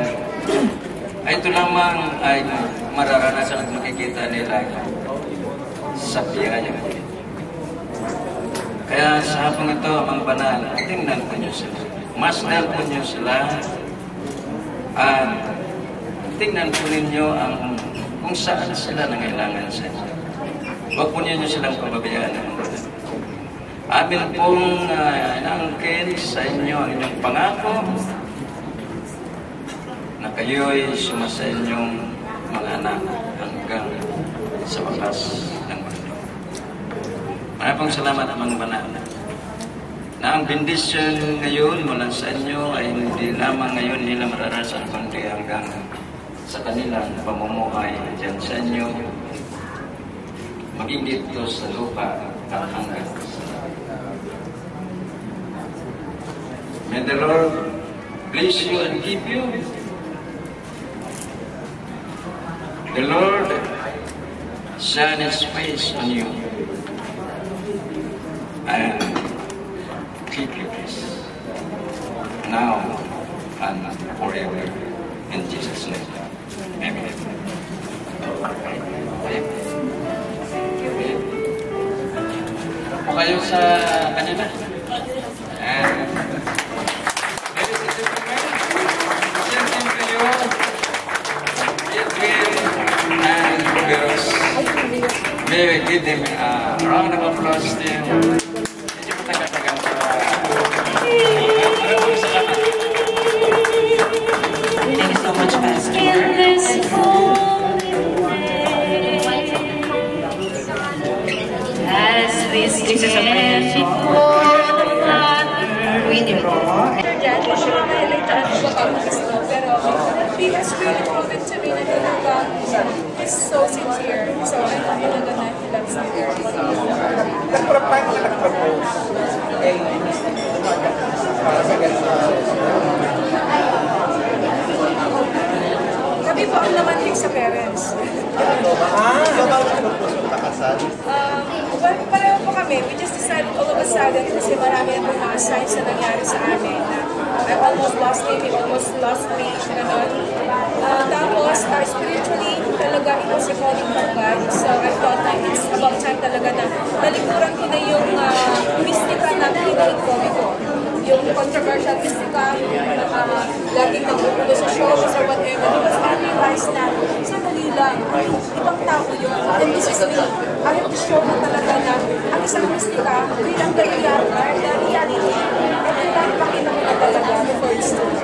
ay ito lamang ay mararanasan at makikita nila sa biyaya. Kaya sa hapong ito, mga banal, tingnan po niyo sila. Masdan po niyo sila at tingnan po ninyo ang kung saan sila nangailangan sa inyo. Huwag po ninyo silang pababayaan. Amin pong inaangkin sa inyo ang inyong pangako na kayo'y sumasa inyong mga anak hanggang sa wakas ng mundo. Maraming salamat mga banal na ang bendisyon ngayon mula sa inyo ay hindi lamang ngayon nila mararasan kundi hanggang sa kanilang pamumuhay dyan sa inyo, maging dito sa lupa at hanggang sa May the Lord bless you and keep you. The Lord shine His face on you and keep you peace now and forever. In Jesus' name. Amen. Ako kayo sa kanila. Ladies and gentlemen, presenting to you Edwin and girls. May we give them a round of applause to them. Medyo matagal-tagal sa maraming salamat. Thank you so much, Pastor. As we stand before the Father, Winnie Romo. Pero he has really proven to me na talaga he's so sincere. So I know talaga na he loves me very much. Nagpapay ka nagpapose. Kami po ang namanhig sa parents. Well, pareho po kami. We just decided all of a sudden kasi marami na mga signs na nangyari sa amin na I almost lost him, he almost lost me, gano'n. Tapos, spiritually, talaga it was a calling from God. So, I thought na it's about time talaga na nalikuran ko na yung mistika na pininig ko before. Yung controversial mistika, laging nagpupulo sa shows or whatever. Because I realized na, sandali lang, ibang tao yun. And this is me. I have to show na talaga na ang isang mistika, bilang the reality. And kailangan pakita ko na talaga before it's true.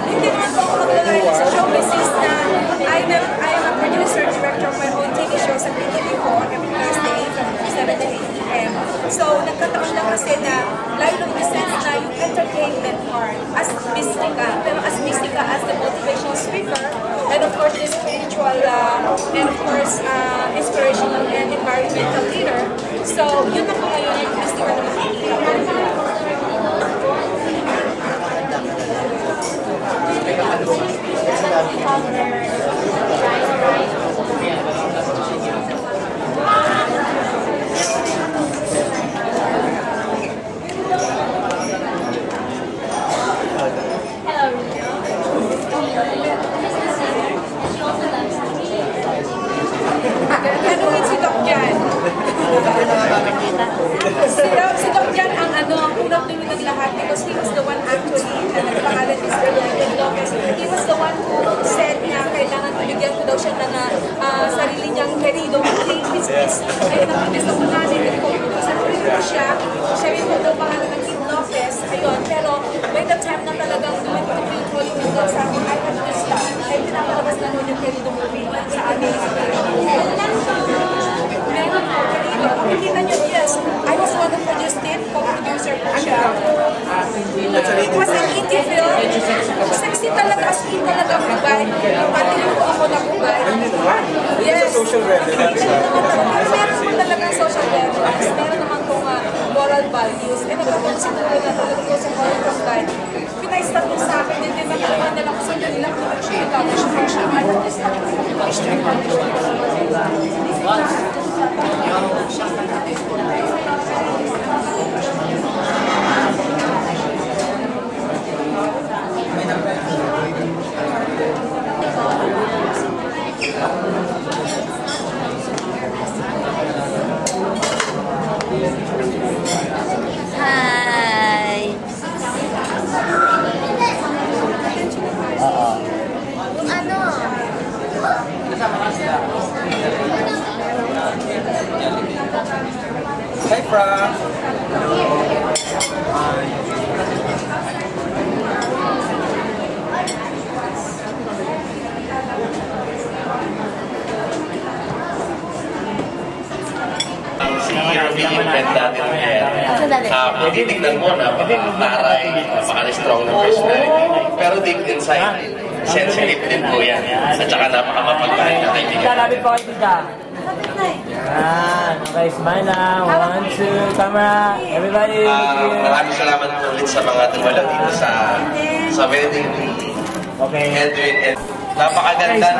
Hindi naman po ako maglalaro sa show business na I am a producer, director of my own TV show sa PTV4 every Thursday from 7 to 8 p.m. So, nagkataon lang kasi na live in the sense na yung entertainment part as Mystica, pero as Mystica as the motivational speaker, and of course the spiritual and of course inspirational and environmental leader. So, yun na po ngayon yung Mystica na makikita ko. Ganuhin si Doc Jan. Si Doc Jan ang unang dulo ng lahat because he was the one actually na nagpangalan is Bernardo Lopez. He was the one who said na kailangan bigyan ko daw siya ng sarili niyang querido. Ayun ang gusto ko natin. Sa querido siya yung daw pangalan ng Kim Lopez. Ayun, pero by the time na talagang dumating yung calling ng God sa akin, I had to stop. Ay pinapalabas na nun yung querido movie sa I was one who produced it, co-producer po siya. It was an indie film. Sexy talaga, as in talaga bubay. Pati rin po ako na bubay. Yes. Social relevance. Meron po talagang social relevance. Meron naman po moral values. Eh, napapagsiguro na talaga po sa moral bubay. Pinay-start ko sa akin, hindi nakalaman nila kung saan nila kung establish po siya. Hi! Ano? Hi, Fra! Titignan mo na taray, napaka-strong ng personality. Pero deep inside, sensitive din po yan. At saka napaka-mapagmahal na kaibigan. Lapit po kayo, tita. Yan. Okay, smile na. 1, 2, camera. Everybody. Maraming salamat po ulit sa mga tumala dito sa wedding ni Edwin. Napakaganda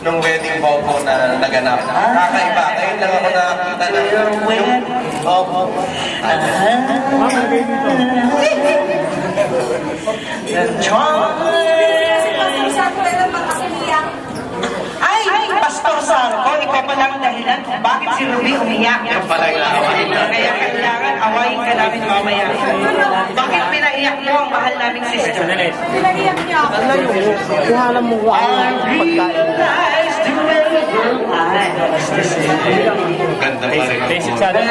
nung wedding bobo na naganap. Kakaiba. Ngayon lang ako nakakita na yung Ay, Pastor Sarko, ikaw pala ang dahilan kung bakit si Ruby umiyak. Kaya kailangan awayin ka namin mamaya. Bakit pinaiyak mo ang mahal naming sister? Pinaiyak niya ako. Kuhalan mo ko ang pagkain. ganda pa rin. Basic sa atin.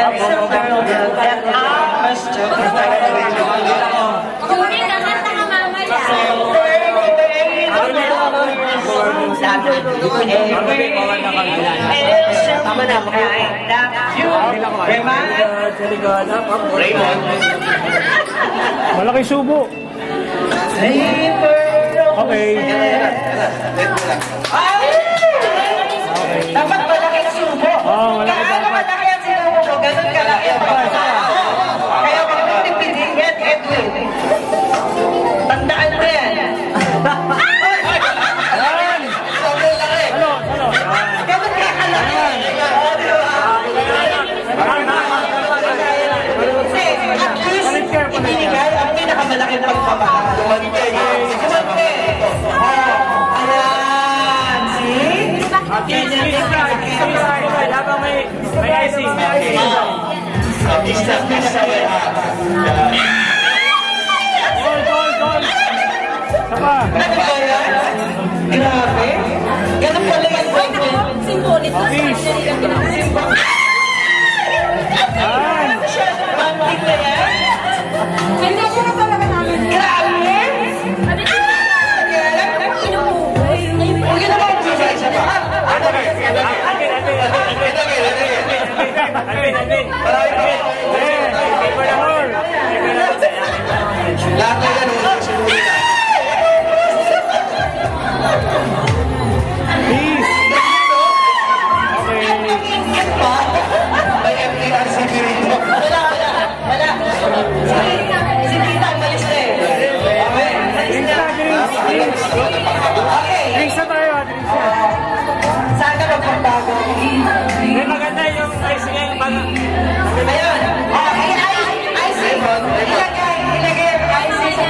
Malaki subo. Okay. Dapat malaki ang subo. Gaano malaki ang sinubo mo, ganun kalaki ang pagkakita. Kaya pag nagtipidin yan, Edwin. Tandaan mo yan. Ganun kaya kalaki. Kasi at least, ibinigay ang pinakamalaking pagpapahal. Kumante. Ayan, see? Habang may icing. Gol. Sapa. Grabe. Ganun pala yan. Simbolit na. Romantic na yan. Hindi ko na talaga namin. Grabe. Huwag na ba ang bibay siya ba? Lahat na yan, huwag na sinuwi na. May MTRCB rito. Wala. Si Tita, malis na eh. Okay. Drinks na tayo, drinks na. Saan ka magpagbago? May maganda yung icing ngayon. Ayun. Icing. Ilagay ang icing sa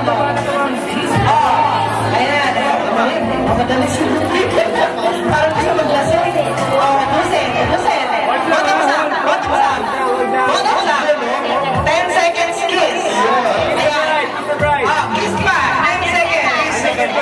paborito. Ayan. Madali siya. Parang gusto maglasing. 10 seconds kiss. Ayan. Kiss pa. 9 seconds. 10 seconds.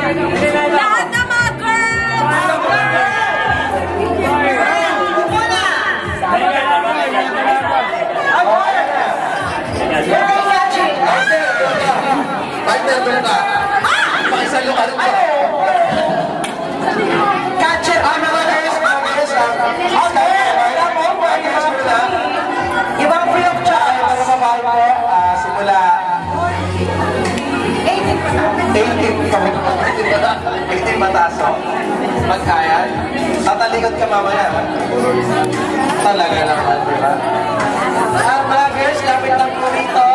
Lahat ng mga Catcher! Mga girls! Ibang free of charge para mabahal ko simula 18 mataso. Magkaya. Tatalikod ka mamaya. Talaga naman, di ba? Mga girls, lapit lang po rito.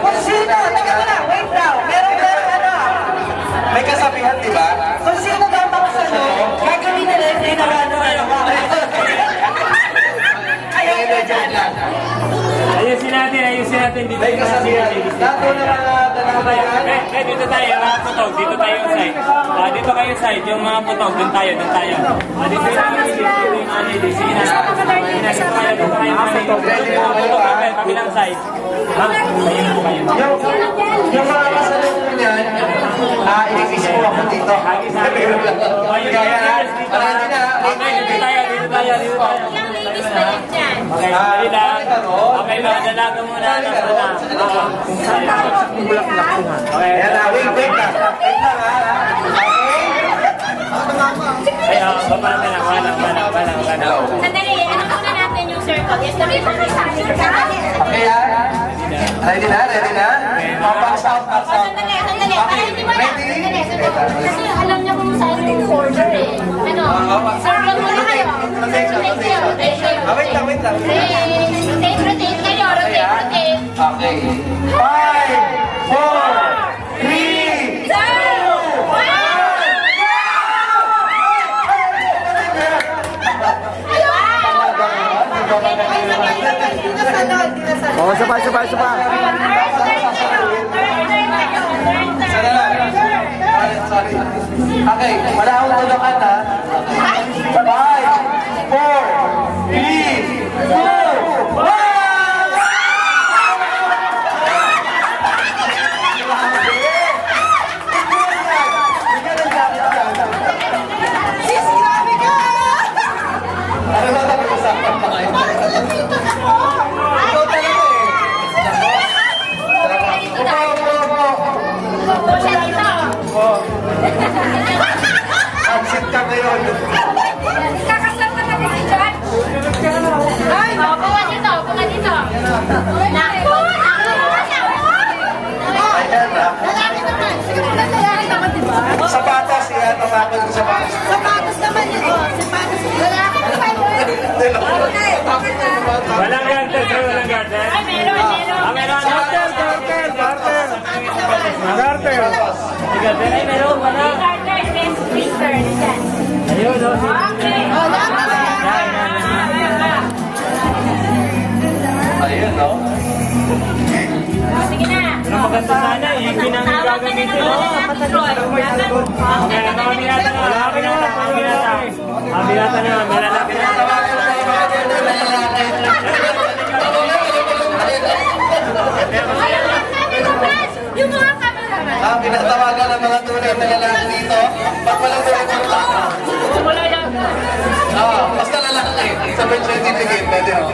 Kusina! Teka mo na! Wait now! Meron ano? May kasabihan, di ba? Kung sino dapat sa gagawin nila hindi na ano. Ayusin natin dito. May kasabihan. Lahat na mga dalawayan. Dito tayo, mga putog. Dito tayo yung side. Dito kayo side, yung mga putog. Doon tayo. Dito yung dito yung kabilang side. Yung mga kasalubong niyan, iligis ko ako dito. Dito tayo. Okay, dali lang. Okay, dalaga muna. Okay. Wait lang. Ay, baba na lang. Wala. Sandali, ano muna natin yung circle? Yes, sabi pa kayo sa akin. Okay, ready na? Pass out. Sandali. Sandali. Kasi alam niya kung saan yung order eh. Circle muna kayo. Wait lang. Rotate kayo. Okay. 5, 4, 3, 2, 1. Sabay. Sorry. Okay, wala akong tulakan ha. 5, 4, 3, 2, 1! Absent ka ngayon. Kakasama na si John. Ay! Punga dito. Naku! Ayan na. Lalaki naman, diba? Sapatos, yan. Tumakot sa sapatos. Sapatos naman yun. Sapatos. Lalaki naman yun. Walang garter. Ay, meron. Garter. Ay, meron. Ayun, Ayun, no? Sige na. Pero maganda sana, yung pinanggagamitin. Okay, binata na. Yung mga cameraman. Pinatawagan ng mga tunay na lalaki dito. Pag walang tunay na lalaki. Basta lalaki. Sa birth certificate, pwede rin.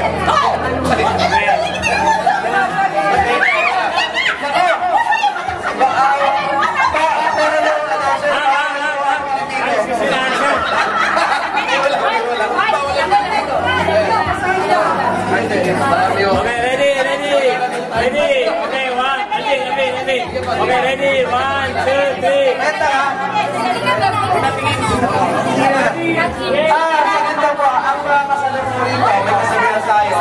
Okay, ready. Okay, okay, ready. 1, 2, 3. Ganito po, ang mga kasalubong rito, may kasabihan tayo.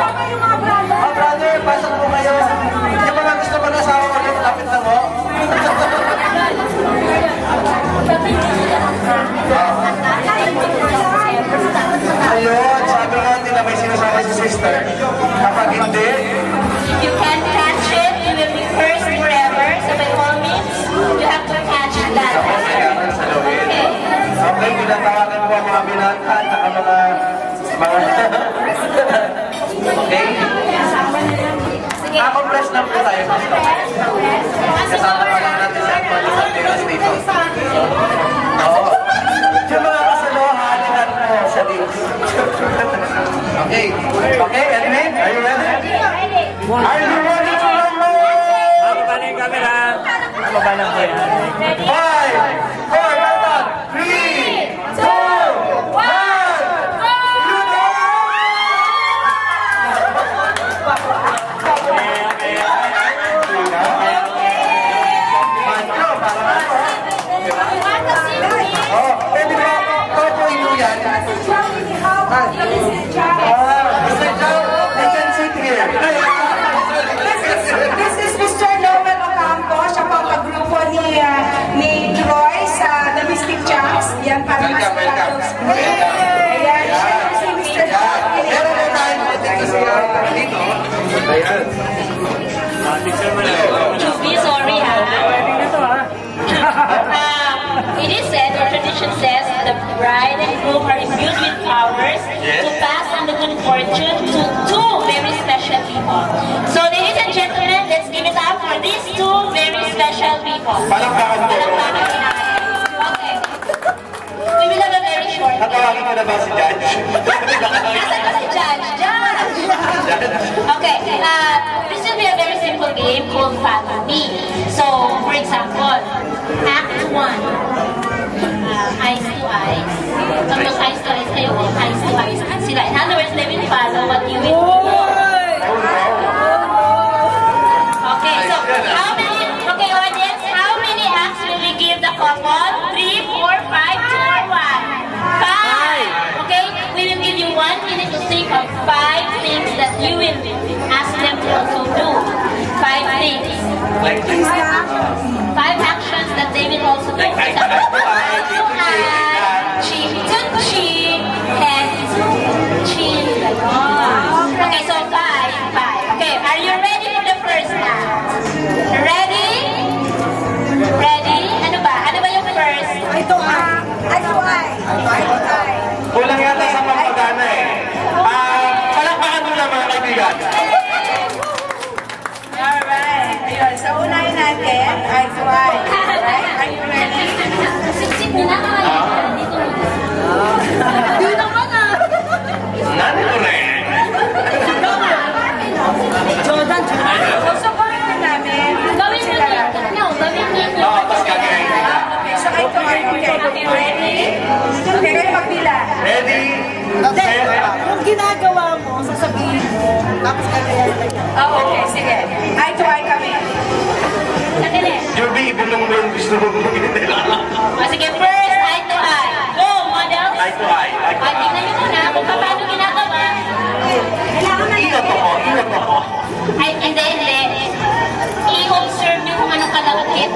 Brother, pasok po kayo. Yung mga gusto ko na asawa ko, lapit na mo. Ayun, sabi nga nila may sinasabi si sister. Kapag hindi, You can catch it, you will be cursed forever. So by all means, you have to catch that. Okay, pinatawagan po ang mga binatan at mga okay? Compress lang po tayo. Kasama pa lang natin sa Antonio Santiago dito. Yan, para mas close. Ayan, si Mr. Meron na tayo kasi dito. Ayan. Be sorry, ha? It is said, or tradition says, the bride and groom are imbued with powers to pass on the good fortune to two very special people. So, ladies and gentlemen, let's give it up for these two very special people. Palakpakan po. Okay. We will have a very short. Natawagin ko na ba si Judge? Nasaan ba si Judge? Okay. This will be a very simple game called Follow Me. So, for example, Act 1. Eyes to eyes. Tapos eyes to eyes kayo, eyes to eyes sila. In other words, they will follow what you will do. Okay, so how many, okay audience, how many acts will we give the couple? 3, 4, 5, 2, or 1? 5! Okay, we will give you 1 minute to think of 5 things that you will ask them to also do. 5 things. 5 actions that they will also do. Cheek to cheek, head to cheek. Okay, so 5. Okay, are you ready for the first act? Ready? Ready? Ano ba? Ano ba yung first? Ito ay. Kulang yata sa pampagana eh. Palakpakan mo na mga kaibigan. Alright. Ayun, so unahin natin, eye to eye. Alright, are you ready? Sit nyo na kaya. Dito naman ah. Nandito na eh. Jordan. So, gawin namin. Gawin nyo na. No, gawin nyo. Oo, tapos gagawin. Okay, so eye to eye. Okay, ready? Okay, kayo magpila. Ready? Yung ginagawa mo, sasabihin mo, tapos kagayan ka niya. Oh, okay, sige. Eye to eye kami. Jubi, ibulong mo yung gusto mo nila. Sige, first, eye to eye. Go, models. Eye to eye. Tingnan nyo muna kung paano ginagawa. Ingat ako. Ay, hindi. I-observe nyo kung anong kalawakit.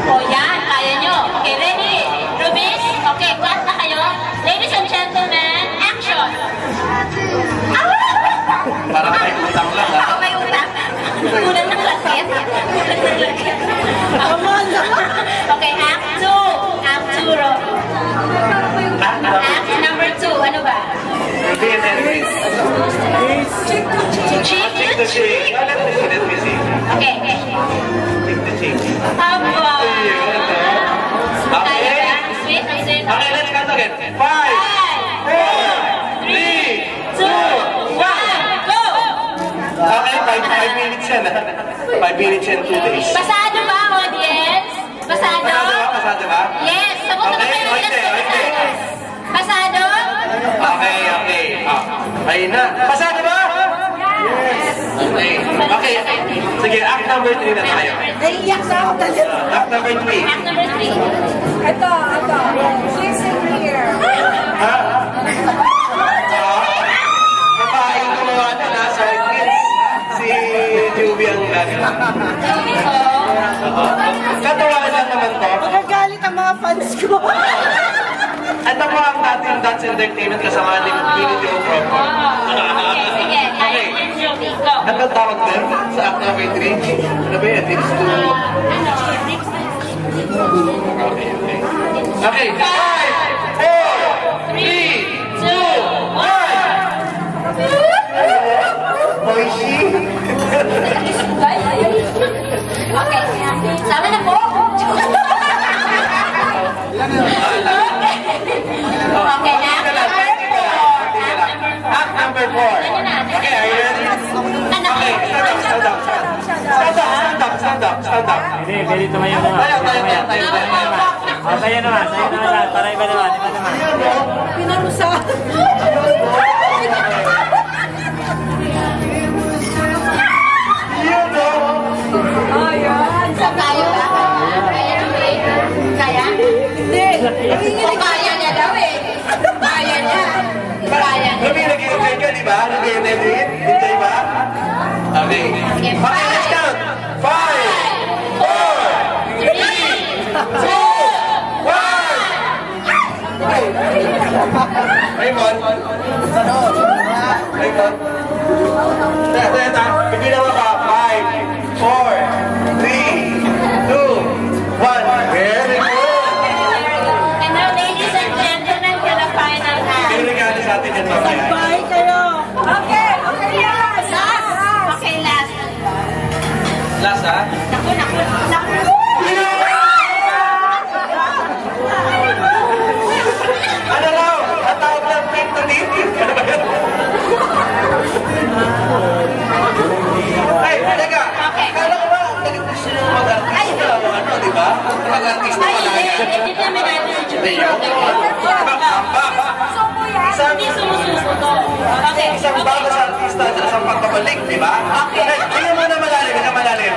O yan, kaya nyo. Okay, ready? Rubis? Okay, clap na kayo. Ladies and gentlemen, action! Parang may utang lang ha. May utang? Kulang ng lakit? Okay, act 2. Act 2, Rob. Act number 2, ano ba? Ruby and Henry. Cheek to cheek. Let me see. Okay. Cheek to cheek. Aba. Okay. Sweet. Okay, let's count again. 5, 4, 3, 2, 1, go! Okay, 5 minutes yan. 5 minutes and 2 days. Pasado ba, audience? Pasado? Pasado ba? Yes. Sagot na kayo ulit sa pasado. Pasado? Okay. Ayun na. Pasado ba? Yes. Okay. Sige, act number 3 na tayo. Naiiyak na ako talaga. Act number 3. Act number 3. Ito. Please sit here. Ha? Kapain ko mga nasa kids. Si Juby ang gano'n. Katawagan lang naman to. Magagalit ang mga fans ko. Ito po ang dating Dance Entertainment kasama ni Community of Rock. Okay, sige. Okay. Go. Ano ang tawag din sa act number 3? Ano ba yan? Tips to... Okay. 5, 4, 3, 2, 1! Moishi? Okay. Sama na po. Okay, act number 4. Okay, are you ready? Okay, stand up. Hindi, tumayo naman. Tayo naman. Para iba naman. Pinarusa. Ayan. Kaya ba? Kaya? Hindi. Kaya niya daw eh. Kaya niya. Ruby, nag-i-enjoy ka, di ba? Nag-i-enjoy? Enjoy ba? Okay. Okay, let's count. 5, 4, 3, 2, 1, Hindi sumusuko to. Okay. Isang bago sa artista at isang pagbabalik, di ba? Okay. Tingnan mo na malalim, na malalim.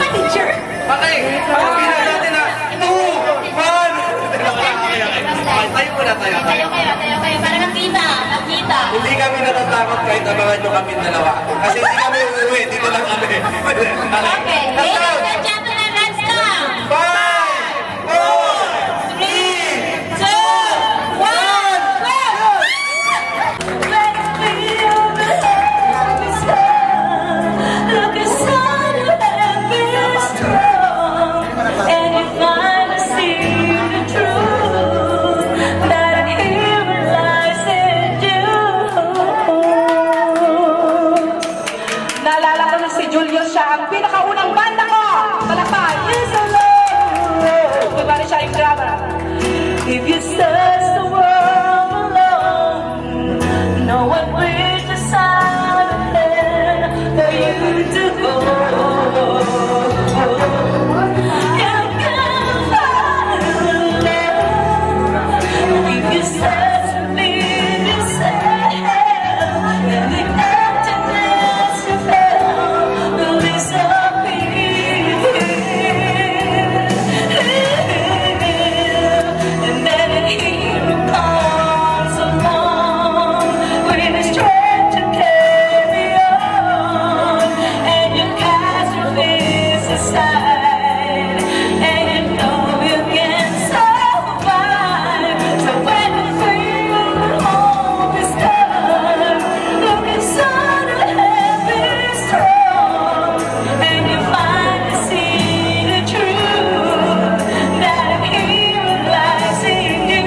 Teacher. Okay, pagkabilang natin na 2, 1. Tayo po na tayo. Tayo kayo. Para nakita. Hindi kami natatakot kahit abangan nyo kami dalawa. Kasi hindi kami uuwi, dito lang kami. Okay, ladies and gentlemen, let's go! 5, 4, 3, 2, 1, go! And if I see the truth that here lies in you. Naalala ko na si Julio siya, ang pinakaunang banda ko! Palakpan! Is alone! Diba na siya yung drama? If you search the world alone, no one will decide for you to go. You can find love if you search within yourself, and the emptiness you felt will disappear. And then he comes along with his strength to carry on, and you cast your fears aside, and you know you can survive. So when you feel hope is gone, look inside and be strong, and you find to see the truth that here lies in you.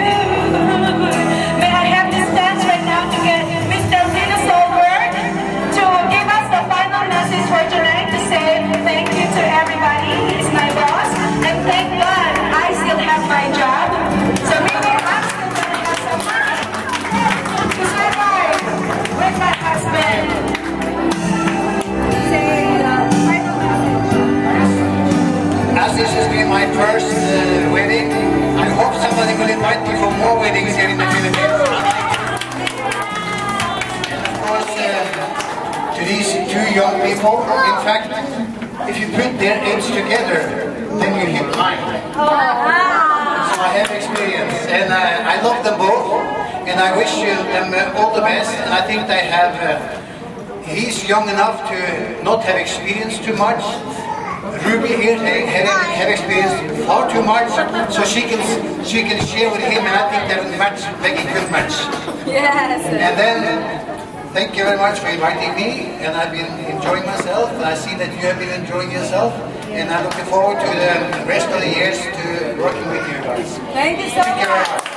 May I have this dance right now to get Mr. Lino Solberg to give us the final message for tonight, to say thank you to everybody. He's my boss, and thank God I still have my job. So maybe I'm still gonna have some money to survive with my husband. Say final message. As this has been my first wedding, I hope somebody will invite me for more weddings here in the Philippines. And of course, to these two young people, in fact, if you put their age together, then you hit mine. So I have experience, and I love them both, and I wish them all the best. And I think they have, he's young enough to not have experienced too much. Ruby here have experienced far too much, so she can share with him, and I think they will make a good match. Yes. And then, thank you very much for inviting me, and I've been enjoying myself, and I see that you have been enjoying yourself, and I'm looking forward to the rest of the years to working with you guys. Thank you so much.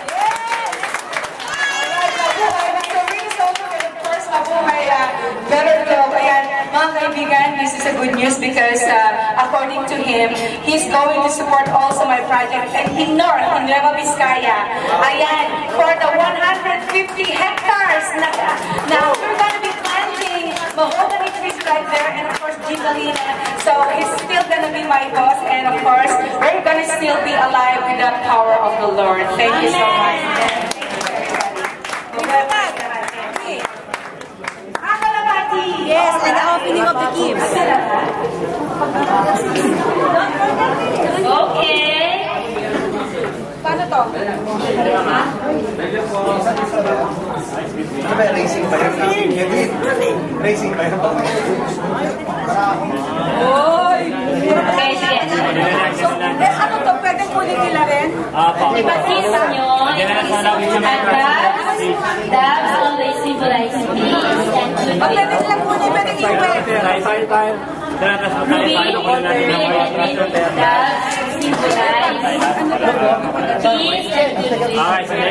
Better Love. Ayan, mga kaibigan, this is a good news because according to him, he's going to support also my project in North, in Nueva Vizcaya. Ayan, for the 150 hectares now we're going to be planting mahogany trees right there, and of course Gigolina. So he's still going to be my boss, and of course we're going to still be alive with the power of the Lord. Thank you so much. Yes, and the opening of the gifts. Okay. Paano to? Racing pa yun. Racing pa yun. Oy! Okay, sige. So, ano to? Pwedeng kunin nila rin? Ipasis nyo, doves always symbolize peace and goodwill. Pagdating lang kunin, pwedeng iwi. Ruby, doves symbolize peace and goodwill.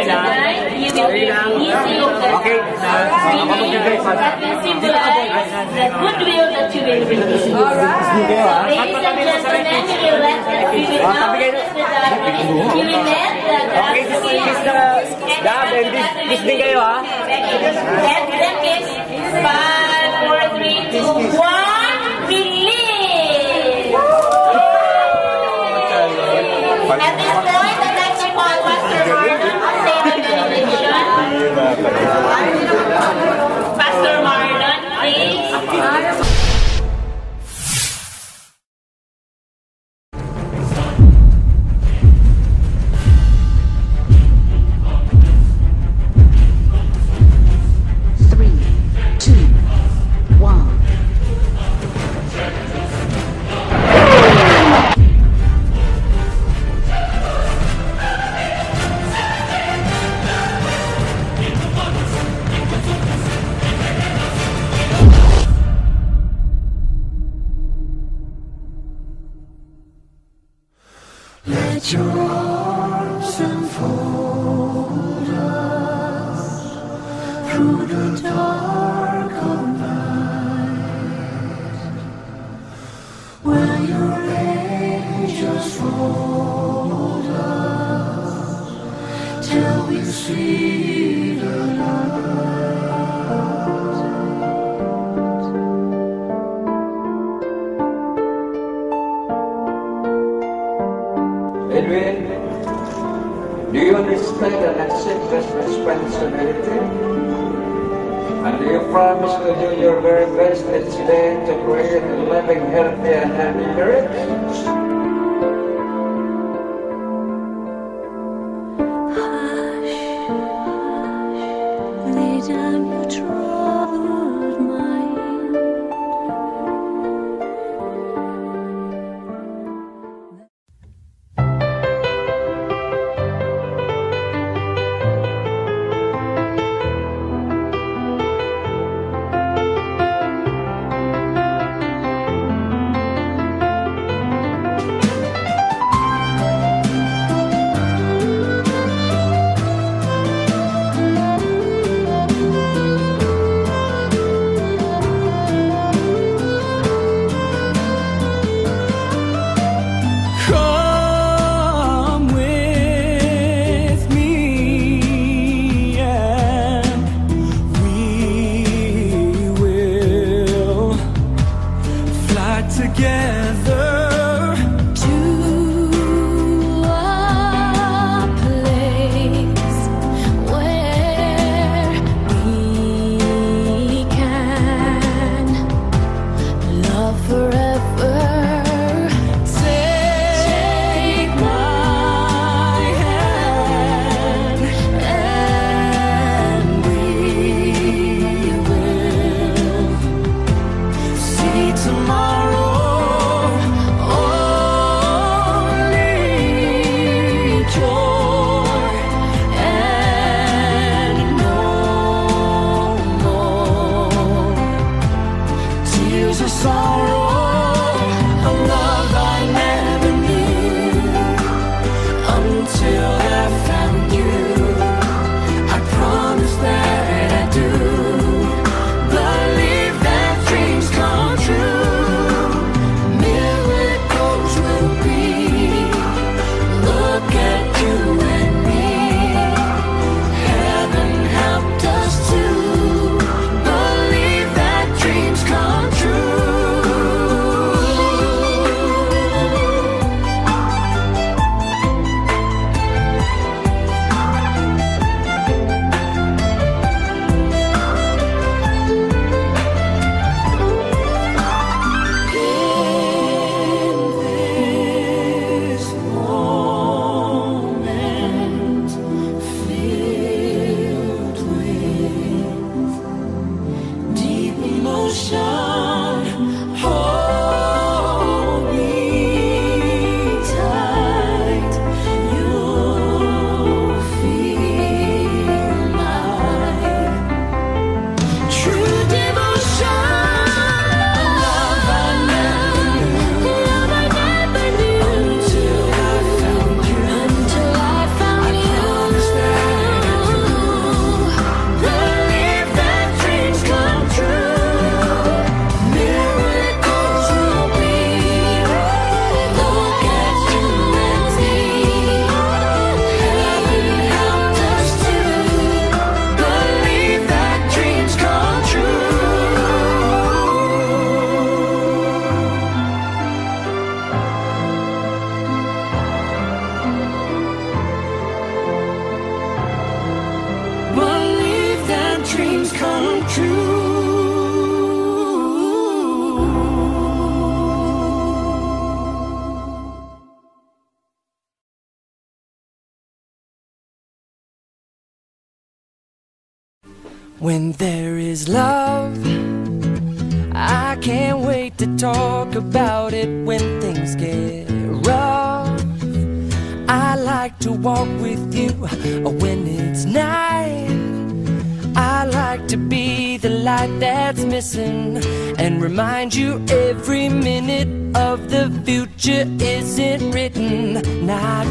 Tonight, you will be easy of the that will symbolize the goodwill that you will receive. So, ladies and gentlemen, you will let the spirit now witness the dove. You will let the dove see Kiss din kayo, ha? let them kiss. 5, 4, 3, 2, 1, release! At this point, I'd like to call Pastor see the Edwin, do you understand and accept this responsibility? And do you promise to do your very best each day to create a living, healthy, and happy marriage? When there is love, I can't wait to talk about it when things get rough. I like to walk with you when it's night. I like to be the light that's missing and remind you every minute of the future isn't written. Not